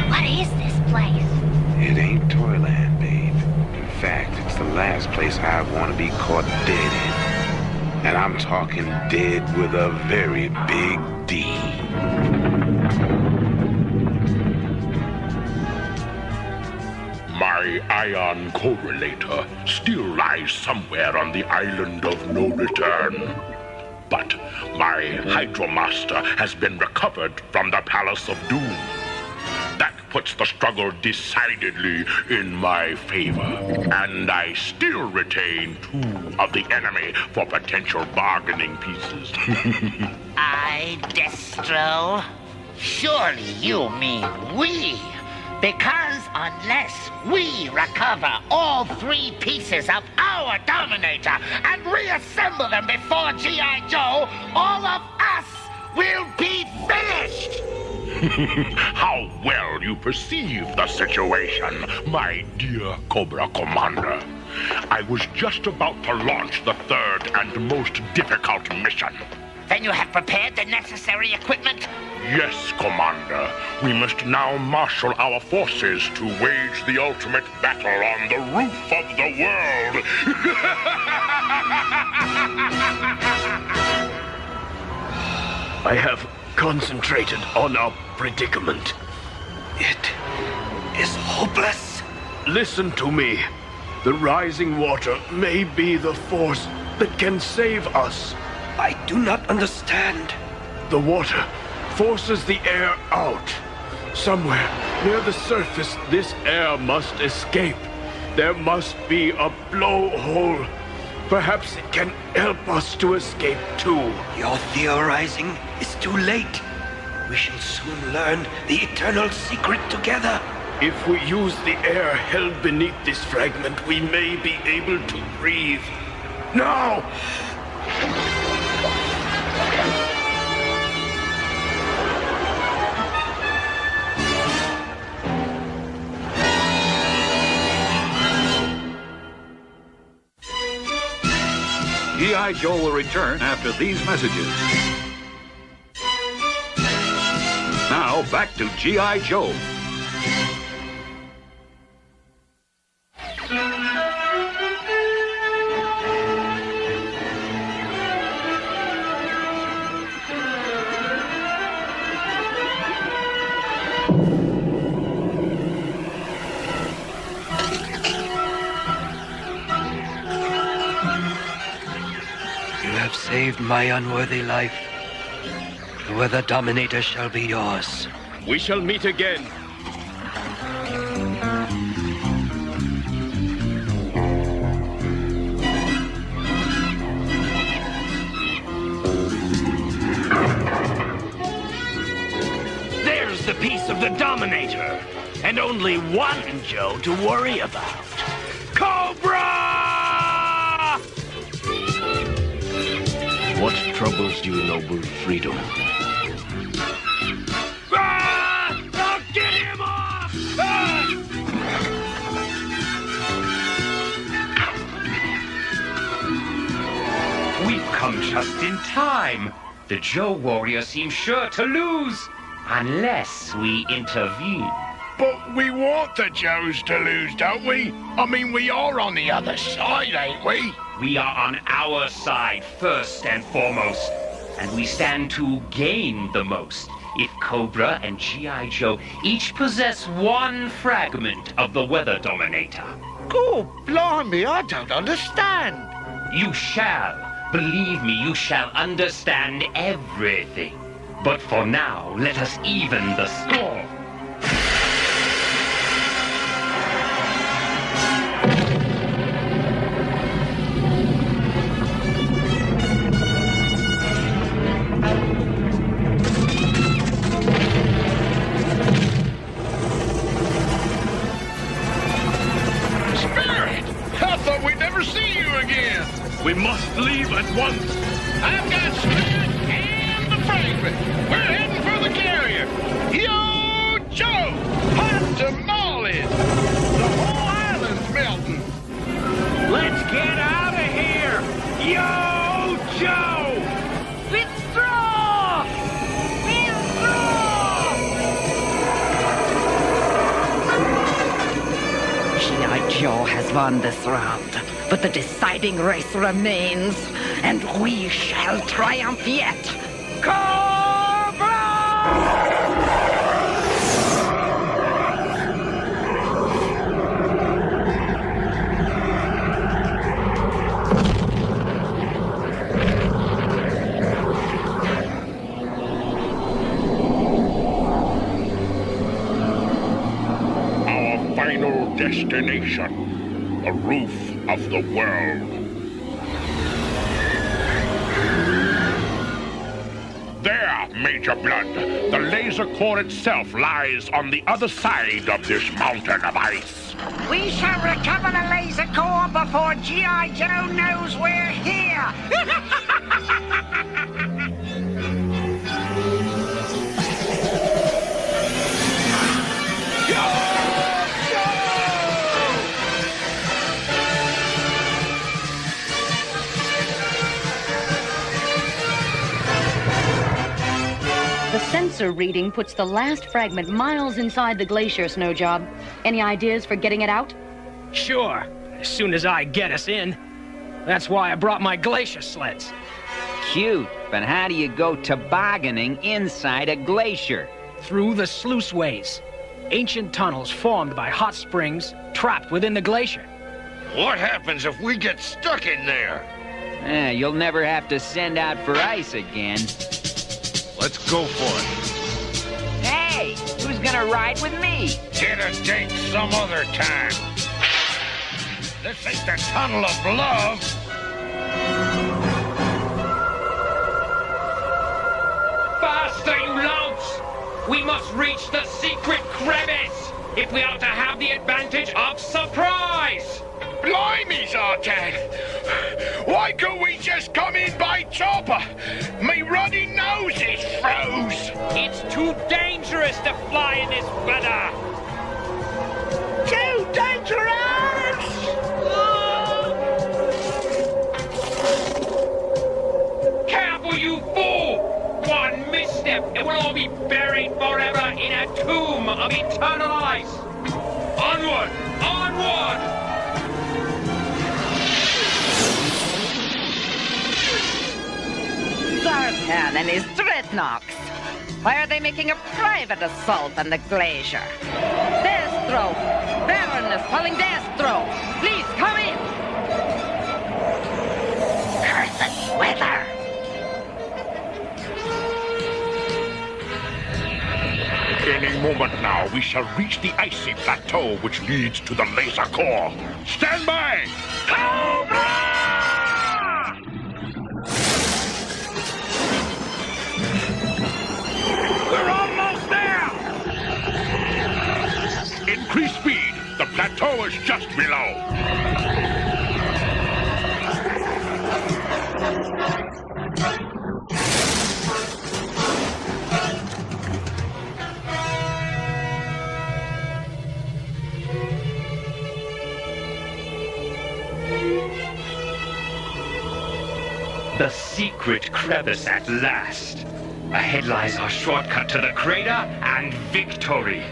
What is this place? It ain't Toyland, babe. In fact, it's the last place I want to be caught dead in. And I'm talking dead with a very big D. My ion correlator still lies somewhere on the island of no return. But my Hydromaster has been recovered from the Palace of Doom. That puts the struggle decidedly in my favor. And I still retain 2 of the enemy for potential bargaining pieces. I, Destro? Surely you mean we. Because unless we recover all 3 pieces of our Dominator and reassemble them before G.I. Joe, all of us will be finished! How well you perceive the situation, my dear Cobra Commander. I was just about to launch the 3rd and most difficult mission. Then you have prepared the necessary equipment? Yes, Commander. We must now marshal our forces to wage the ultimate battle on the roof of the world. I have concentrated on our predicament. It is hopeless. Listen to me. The rising water may be the force that can save us. I do not understand. The water forces the air out. Somewhere near the surface, this air must escape. There must be a blowhole. Perhaps it can help us to escape too. Your theorizing is too late. We shall soon learn the eternal secret together. If we use the air held beneath this fragment, we may be able to breathe. Now! G.I. Joe will return after these messages. Now, back to G.I. Joe. You have saved my unworthy life. The Weather Dominator shall be yours. We shall meet again. There's the piece of the Dominator. And only one Joe to worry about. Cobra! What troubles you, noble freedom? Ah! I'll get him off! Ah! We've come just in time. The Joe Warrior seems sure to lose, unless we intervene. But we want the Joes to lose, don't we? I mean, we are on the other side, ain't we? We are on our side first and foremost, and we stand to gain the most if Cobra and G.I. Joe each possess one fragment of the Weather Dominator. Oh, blimey, I don't understand. You shall. Believe me, you shall understand everything. But for now, let us even the score. We must leave at once. I've got Spirit and the fragment. We're heading for the carrier. Yo, Joe! Hot tamales! The whole island's melting. Let's get out of here! Yo, Joe! Withdraw! G.I. Joe has won this round. But the deciding race remains, and we shall triumph yet. Cobra! Our final destination, the roof of the world. There, Major Blood. The laser core itself lies on the other side of this mountain of ice. We shall recover the laser core before G.I. Joe knows we're here! The sensor reading puts the last fragment miles inside the glacier, Snowjob. Any ideas for getting it out? Sure, as soon as I get us in. That's why I brought my glacier sleds. Cute, but how do you go tobogganing inside a glacier? Through the sluiceways. Ancient tunnels formed by hot springs trapped within the glacier. What happens if we get stuck in there? You'll never have to send out for ice again. Let's go for it. Hey, who's gonna ride with me? Get a date some other time. This ain't the tunnel of love. Faster, you louts! We must reach the secret crevice! if we are to have the advantage of surprise. Blimey, Zartan! Why can't we just come in by chopper? Me ruddy nose is froze! It's too dangerous to fly in this weather! Too dangerous! Careful, you fool! One misstep, and we'll all be buried forever in a tomb of eternal ice! Onward! Onward! Zartan and his dreadnoughts. Why are they making a private assault on the glacier? Destro! Baron is calling Destro! Please come in! Cursed weather! Any moment now, we shall reach the icy plateau which leads to the laser core. Stand by! Cobra! We're almost there! Increase speed. The plateau is just below. The secret crevice at last. Ahead lies our shortcut to the crater and victory.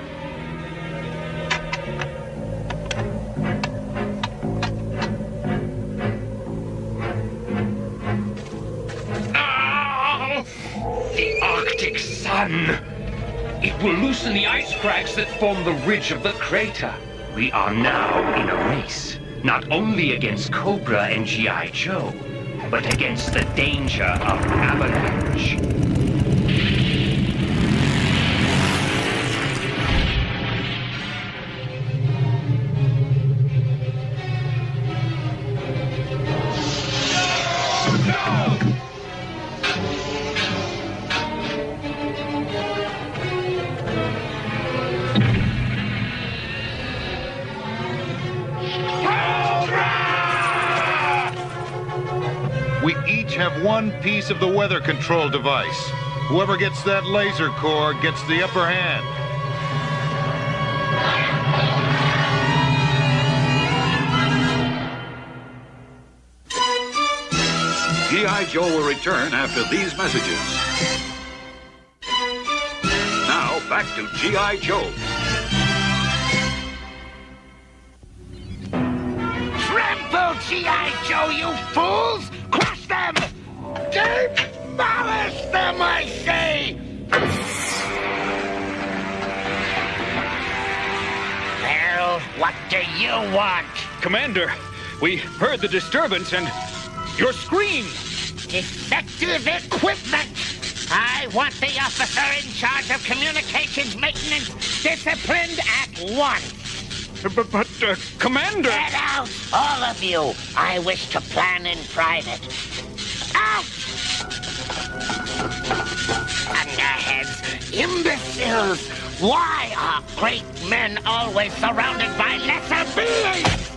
Ah! The Arctic sun! It will loosen the ice cracks that form the ridge of the crater. We are now in a race, not only against Cobra and G.I. Joe, but against the danger of avalanche. We each have one piece of the weather control device. Whoever gets that laser core gets the upper hand. G.I. Joe will return after these messages. Now, back to G.I. Joe. Trample, G.I. Joe, you fools! Crush them! Demolish them, I say! Well, what do you want? Commander, we heard the disturbance and your screams. Defective equipment! I want the officer in charge of communications maintenance disciplined at once. But Commander... Get out, all of you. I wish to plan in private. Out! Underheads, imbeciles. Why are great men always surrounded by lesser beings?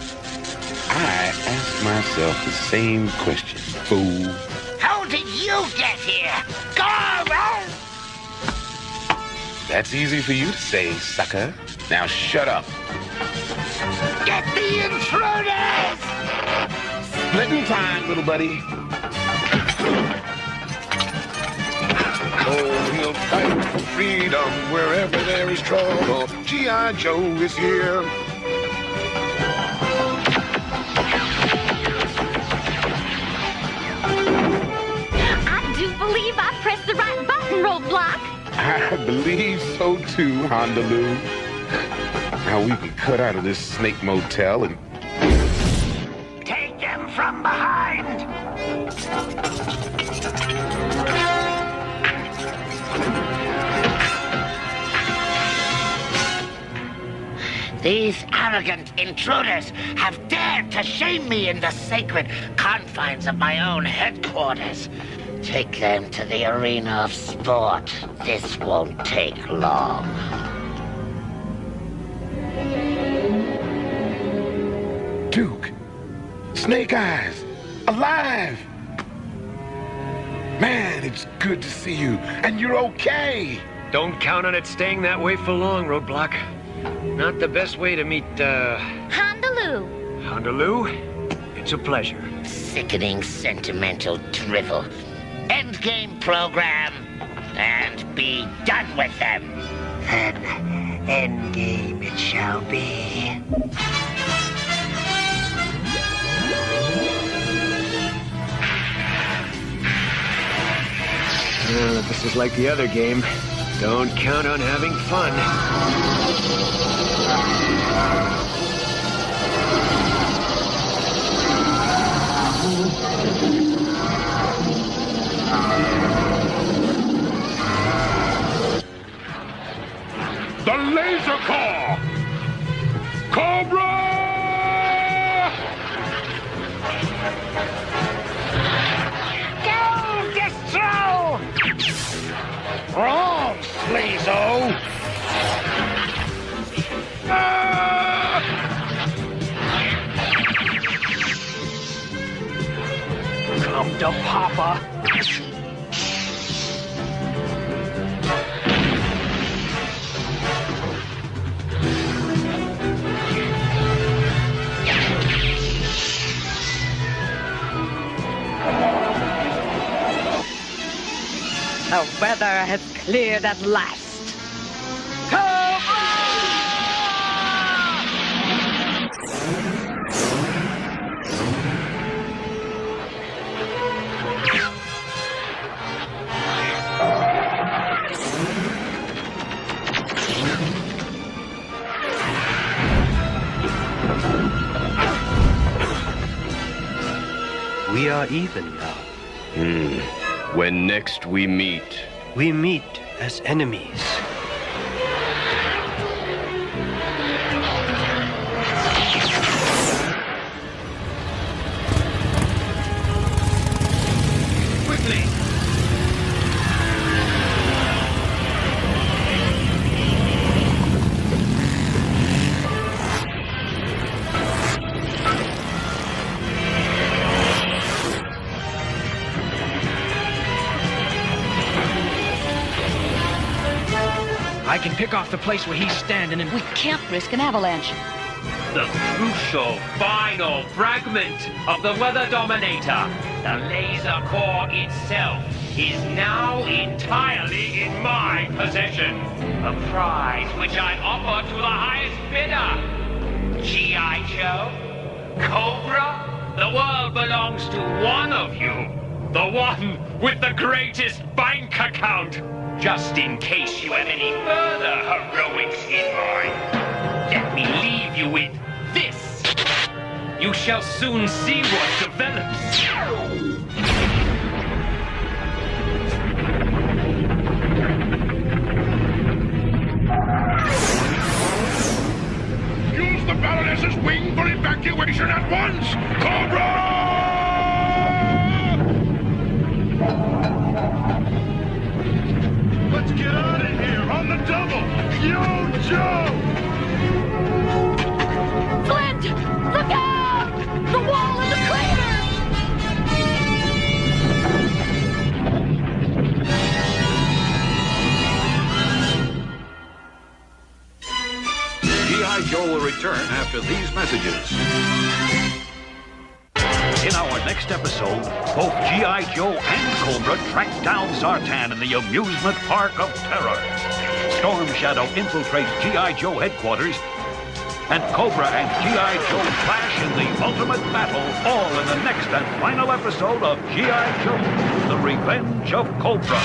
I ask myself the same question, fool. How did you get here? Cobra! That's easy for you to say, sucker. Now shut up. Get the intruders! Splitting time, little buddy. Oh, we'll fight for freedom wherever there is trouble. G.I. Joe is here. I do believe I pressed the right button, Roadblock. I believe so too, Honolulu. Now we can cut out of this snake motel and... Take them from behind! These arrogant intruders have dared to shame me in the sacred confines of my own headquarters. Take them to the arena of sport. This won't take long. Snake Eyes, alive! Man, it's good to see you, and you're okay! Don't count on it staying that way for long, Roadblock. Not the best way to meet, Hondaloo. Hondaloo? It's a pleasure. Sickening sentimental drivel. Endgame program, and be done with them. Then, endgame it shall be. This is like the other game. Don't count on having fun. The laser core! Cobra! Go, Destro! Wrong, Sleazo! Come to Papa. The weather has cleared at last. We are even now. When next we meet. We meet as enemies. Quickly! I can pick off the place where he's standing and... We can't risk an avalanche. The crucial final fragment of the Weather Dominator, the laser core itself, is now entirely in my possession. A prize which I offer to the highest bidder. G.I. Joe, Cobra, the world belongs to one of you. The one with the greatest bank account. Just in case you have any further heroics in mind, let me leave you with this. You shall soon see what develops. Use the Baroness's wing for evacuation at once! Cobra! Let's get out of here on the double! Yo, Joe! Flint! Look out! The wall in the crater! G.I. Joe will return after these messages. In our next episode, both G.I. Joe and Cobra track down Zartan in the amusement park of terror. Storm Shadow infiltrates G.I. Joe headquarters, and Cobra and G.I. Joe clash in the ultimate battle, all in the next and final episode of G.I. Joe, The Revenge of Cobra.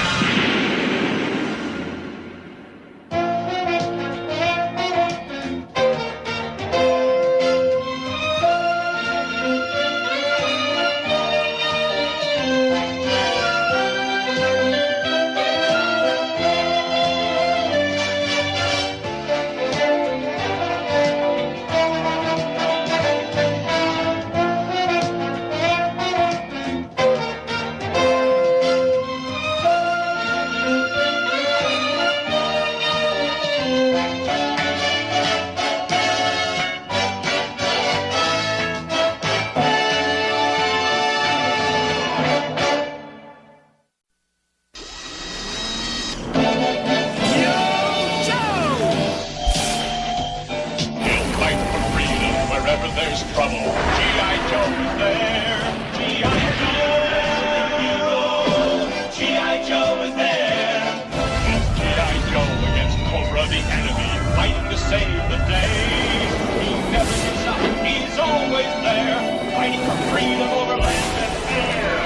save the day. He never gives up, he's always there, fighting for freedom over land and air.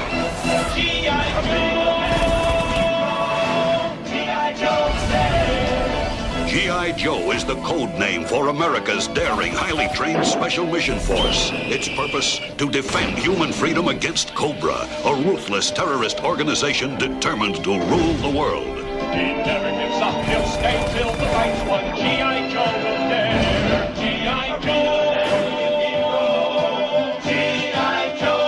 G.I. Joe! G.I. Joe's there! G.I. Joe is the code name for America's daring, highly trained Special Mission Force. Its purpose, to defend human freedom against Cobra, a ruthless terrorist organization determined to rule the world. He never gives up, he'll stay till the fight's won. G.I. Joe will dare. G.I. Joe! G.I. Joe!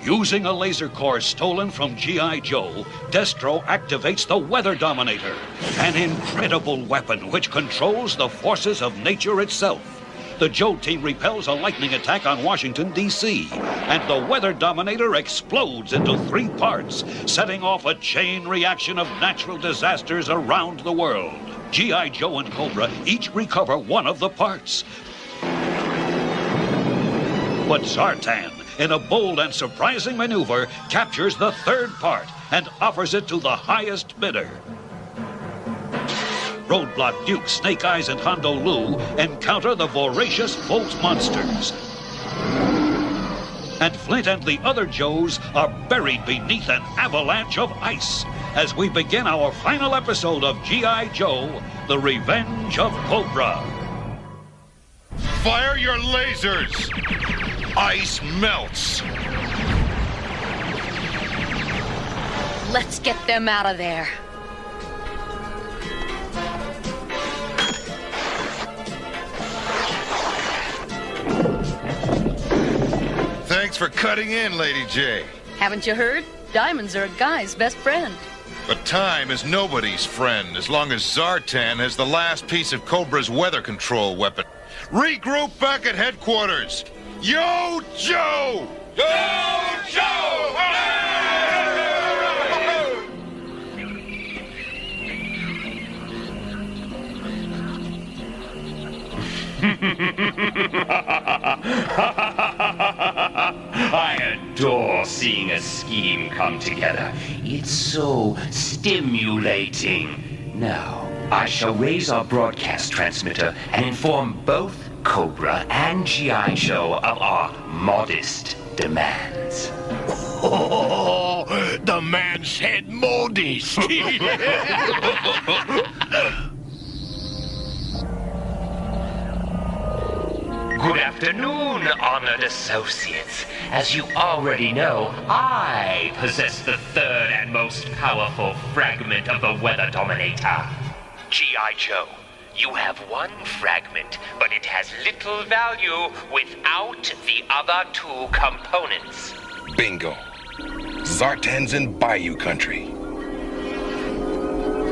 Using a laser core stolen from G.I. Joe, Destro activates the Weather Dominator, an incredible weapon which controls the forces of nature itself. The Joe team repels a lightning attack on Washington, D.C., and the Weather Dominator explodes into 3 parts, setting off a chain reaction of natural disasters around the world. G.I. Joe and Cobra each recover one of the parts. But Zartan, in a bold and surprising maneuver, captures the 3rd part and offers it to the highest bidder. Roadblock, Duke, Snake Eyes, and Hondo Lou encounter the voracious Volt monsters. And Flint and the other Joes are buried beneath an avalanche of ice as we begin our final episode of G.I. Joe, The Revenge of Cobra. Fire your lasers! Ice melts! Let's get them out of there. Thanks for cutting in, Lady J. Haven't you heard? Diamonds are a guy's best friend. But time is nobody's friend as long as Zartan has the last piece of Cobra's weather control weapon. Regroup back at headquarters. Yo, Joe! Yo, Joe! I adore seeing a scheme come together. It's so stimulating. Now, I shall raise our broadcast transmitter and inform both Cobra and G.I. Joe of our modest demands. Oh, the man said modest. Good afternoon, honored associates. As you already know, I possess the 3rd and most powerful fragment of the Weather Dominator. G.I. Joe, you have one fragment, but it has little value without the other 2 components. Bingo. Zartan's in Bayou country.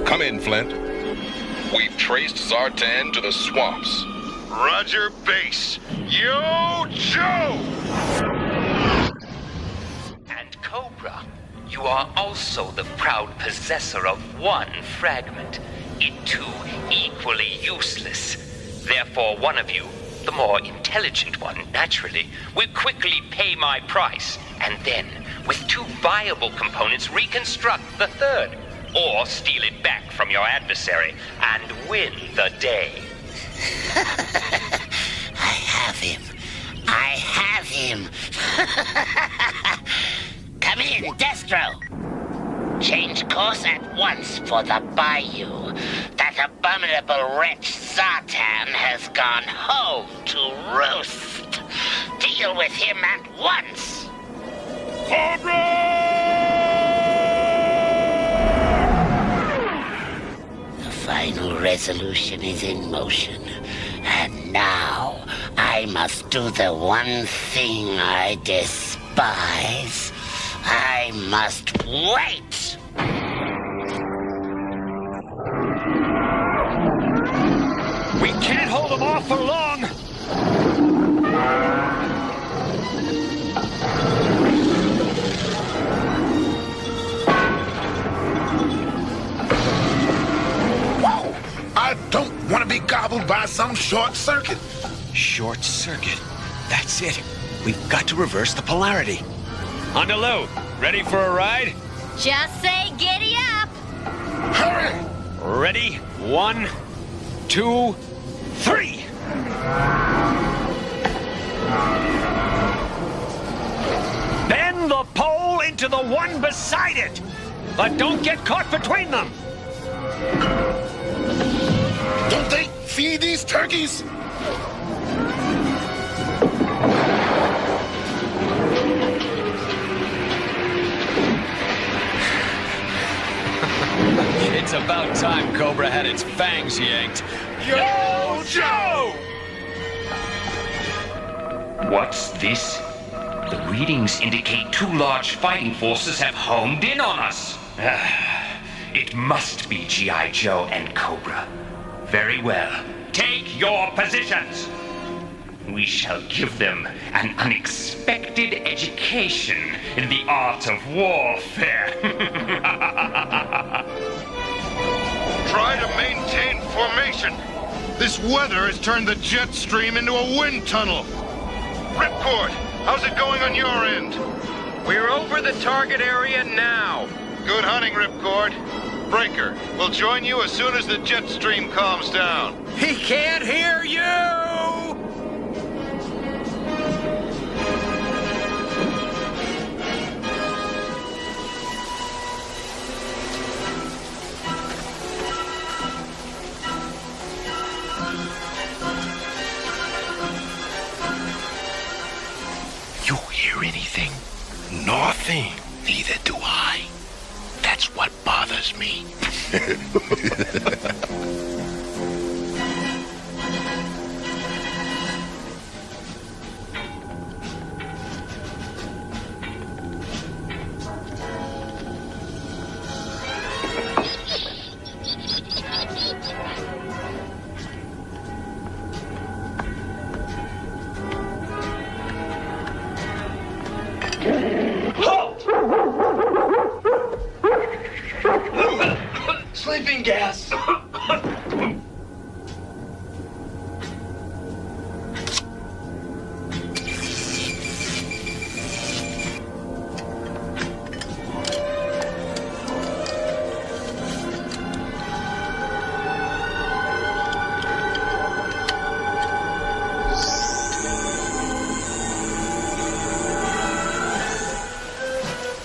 Come in, Flint. We've traced Zartan to the swamps. Roger base. Yo, Joe! And Cobra, you are also the proud possessor of one fragment. It too equally useless. Therefore, one of you, the more intelligent one, naturally, will quickly pay my price, and then, with 2 viable components, reconstruct the 3rd, or steal it back from your adversary and win the day. I have him. I have him. Come in, Destro. Change course at once for the Bayou. That abominable wretch Zartan has gone home to roost. Deal with him at once. Cobra! The final resolution is in motion. And now, I must do the one thing I despise. I must wait! We can't hold them off for long! Whoa! I don't want to be gobbled by some short circuit. Short circuit. That's it. We've got to reverse the polarity. Hondo Lou, ready for a ride? Just say giddy up. Hurry! Ready? 1, 2, 3! Bend the pole into the one beside it! But don't get caught between them! Don't they feed these turkeys? It's about time Cobra had its fangs yanked. Yo, Joe! What's this? The readings indicate 2 large fighting forces have homed in on us. It must be G.I. Joe and Cobra. Very well. Take your positions. We shall give them an unexpected education in the art of warfare. Try to maintain formation. This weather has turned the jet stream into a wind tunnel. Ripcord, how's it going on your end? We're over the target area now. Good hunting, Ripcord. Breaker, we'll join you as soon as the jet stream calms down. He can't hear you! You hear anything? Nothing. Neither do I. That's what bothers me. Sleeping gas.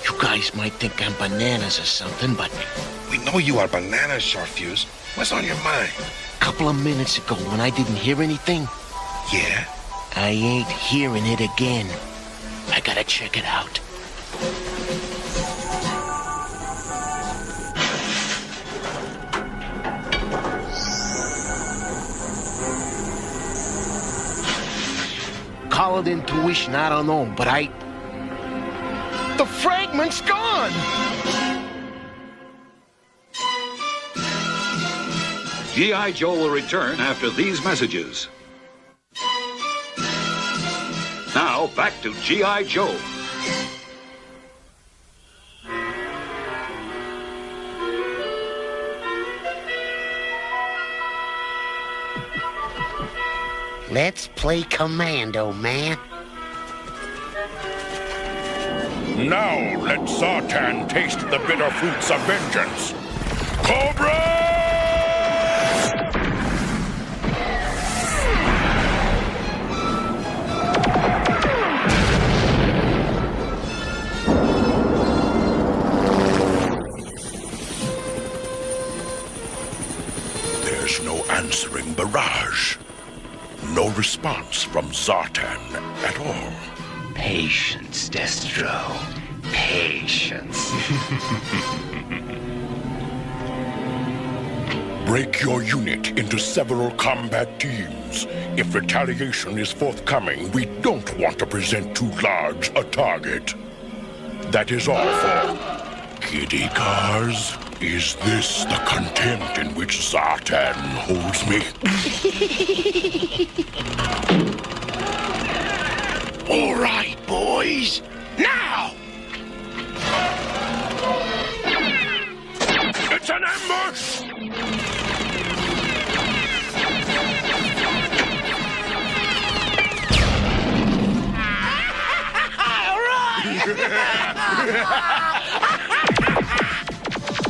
You guys might think I'm bananas or something, but We know you are bananas, Charfuse. What's on your mind? a couple of minutes ago when I didn't hear anything, Yeah? I ain't hearing it again. I gotta check it out. Call it intuition, I don't know, but the fragment's gone! G.I. Joe will return after these messages. Now, back to G.I. Joe. Let's play commando, man. Now let Zartan taste the bitter fruits of vengeance. Cobra! There's no answering barrage. No response from Zartan at all. Patience, Destro. Patience. Break your unit into several combat teams. If retaliation is forthcoming, we don't want to present too large a target. That is all for kiddie cars. Is this the contempt in which Zartan holds me? All right, boys. Now! It's an ambush! All right!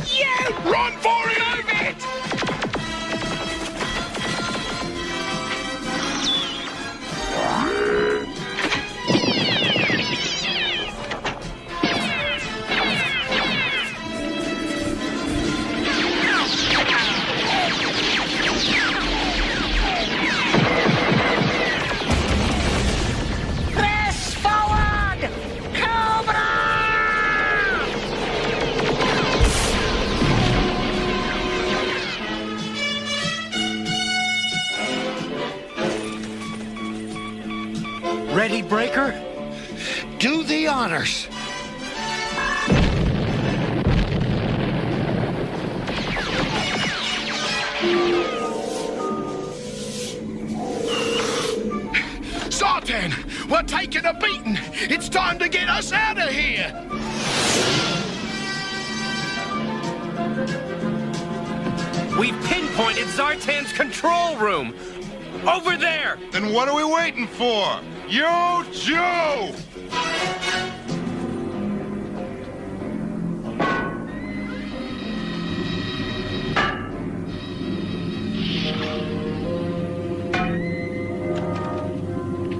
Yeah! Run for it! Press forward! Cobra! Ready, Breaker? Do the honors. Zartan, we're taking a beating. It's time to get us out of here. We've pinpointed Zartan's control room. Over there! Then what are we waiting for? Yo, Joe!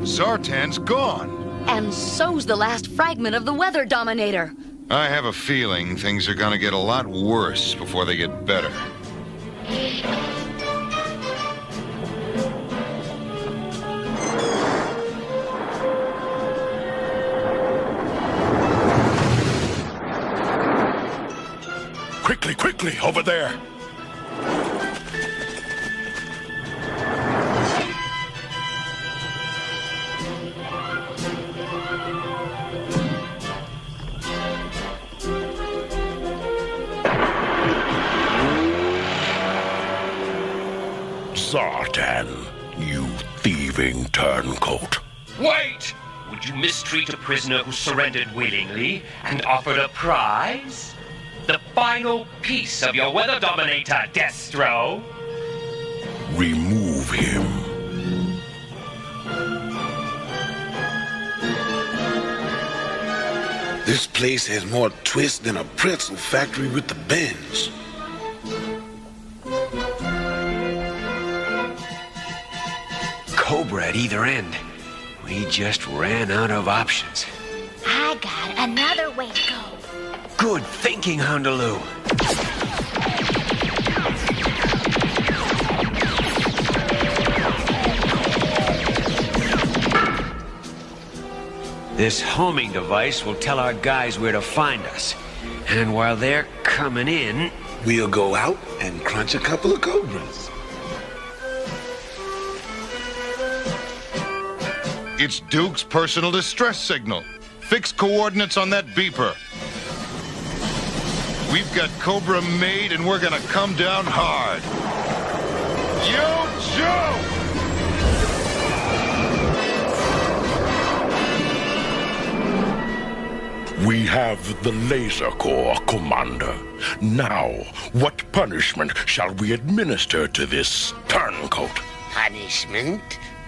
Zartan's gone. And so's the last fragment of the Weather Dominator. I have a feeling things are gonna get a lot worse before they get better. Quickly, quickly, over there. Zartan, you thieving turncoat. Wait! Would you mistreat a prisoner who surrendered willingly and offered a prize? The final piece of your Weather Dominator, Destro. Remove him. This place has more twist than a pretzel factory with the bends. Cobra at either end. We just ran out of options. I got another way to go. Good thinking, Houndaloo. This homing device will tell our guys where to find us. And while they're coming in, we'll go out and crunch a couple of cobras. It's Duke's personal distress signal. Fix coordinates on that beeper. We've got Cobra made, and we're gonna come down hard. Yo, Joe! We have the Laser Corps, Commander. Now, what punishment shall we administer to this turncoat? Punishment?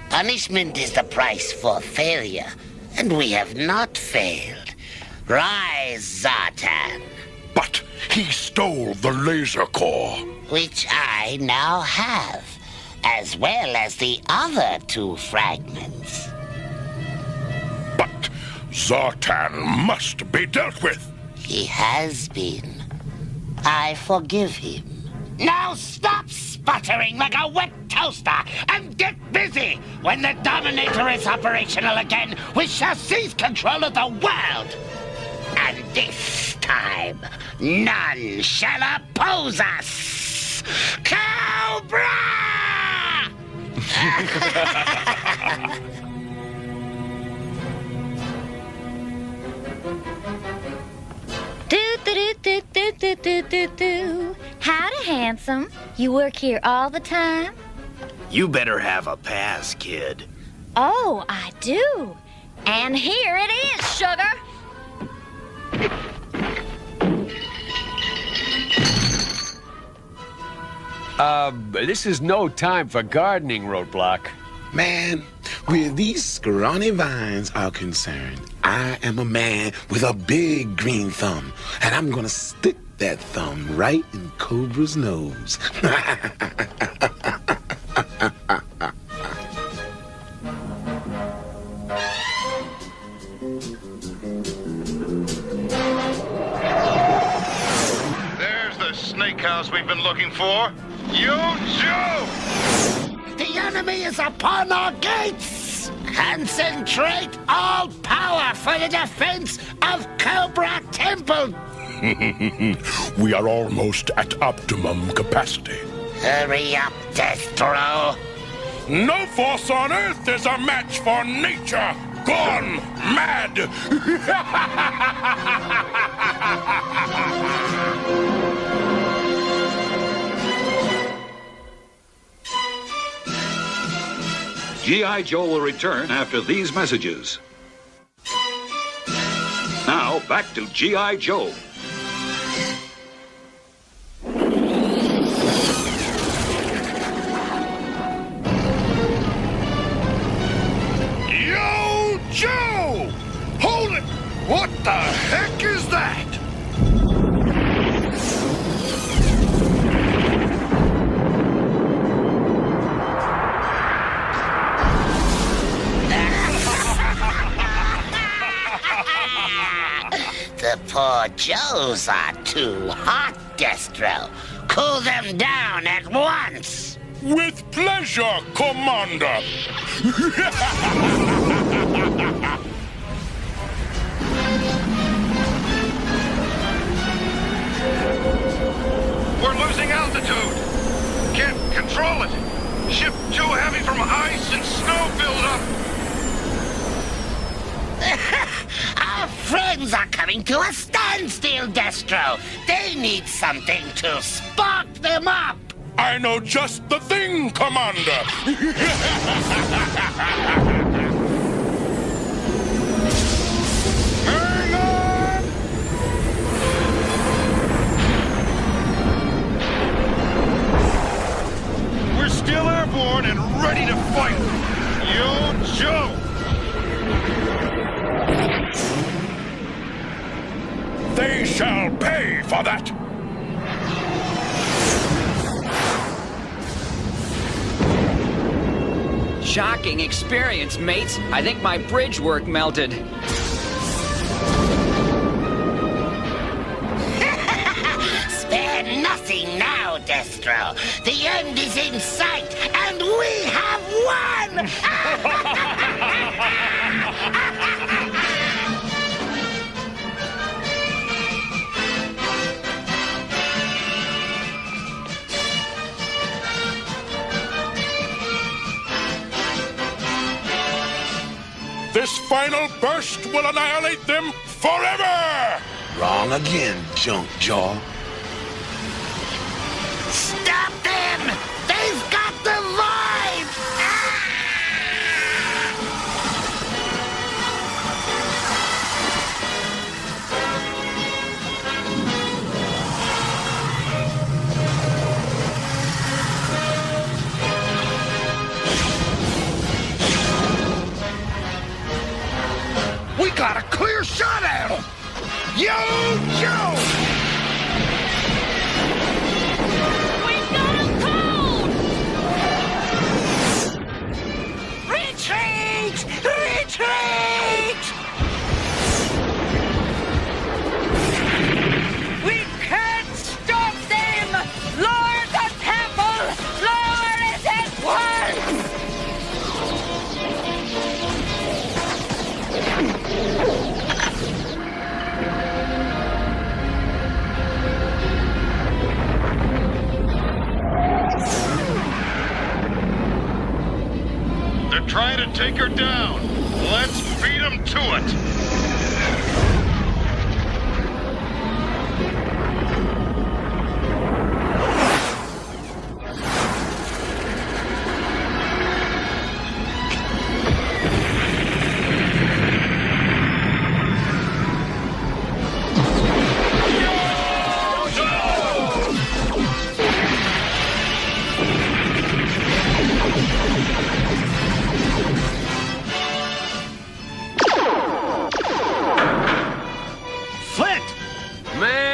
Punishment is the price for failure, and we have not failed. Rise, Zartan. But he stole the Laser Corps. Which I now have, as well as the other 2 fragments. But Zartan must be dealt with. He has been. I forgive him. Now stop sputtering like a wet toaster and get busy! When the Dominator is operational again, we shall seize control of the world! And this time, none shall oppose us! Cobra! Do. Howdy, handsome. You work here all the time? You better have a pass, kid. Oh, I do. And here it is, sugar. This is no time for gardening, Roadblock. Man, where these scrawny vines are concerned, I am a man with a big green thumb, and I'm gonna stick that thumb right in Cobra's nose. There's the snake house we've been looking for. Yo, Joe! The enemy is upon our gates! Concentrate all power for the defense of Cobra Temple! We are almost at optimum capacity. Hurry up, Destro! No force on Earth is a match for nature! Gone mad! G.I. Joe will return after these messages. Now, back to G.I. Joe. Yo, Joe! Hold it! What the heck is that? The poor Joes are too hot, Destro. Cool them down at once. With pleasure, Commander. We're losing altitude. Can't control it. Ship too heavy from ice and snow buildup. Our friends are coming to a standstill, Destro. They need something to spark them up. I know just the thing, Commander. Hang on! We're still airborne and ready to fight. Yo, Joe! They shall pay for that. Shocking experience, mates. I think my bridge work melted. Spare nothing now, Destro. The end is in sight, and we have won! This final burst will annihilate them forever! Wrong again, junk jaw. Stop them! They've got the vibe! We got a clear shot at him! Yo, Joe! We've got him cold! Retreat! Retreat! We can't stop them! Lower the temple! Lower it at once!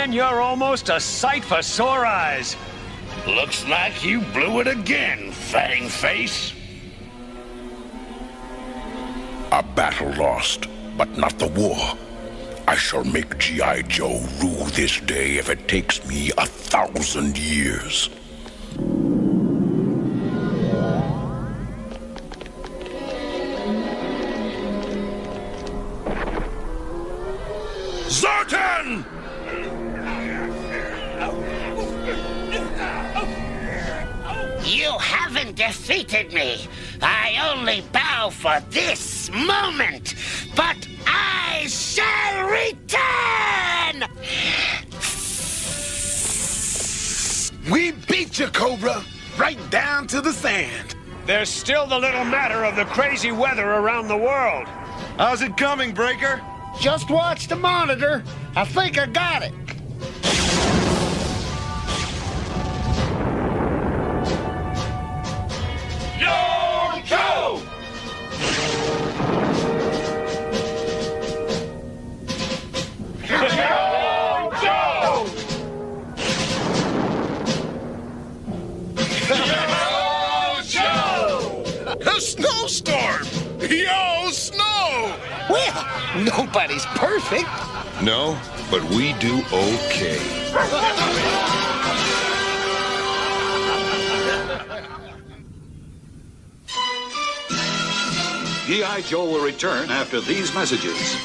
Man, you're almost a sight for sore eyes. Looks like you blew it again, Fang Face. A battle lost, but not the war. I shall make G.I. Joe rue this day if it takes me 1,000 years. Zartan! You haven't defeated me. I only bow for this moment, but I shall return! We beat you, Cobra, right down to the sand. There's still the little matter of the crazy weather around the world. How's it coming, Breaker? Just watch the monitor. I think I got it. Yo, Joe! Yo, Joe! Yo, Joe! A snowstorm! Yo, snow! Well, nobody's perfect. No, but we do okay. G.I. Joe will return after these messages.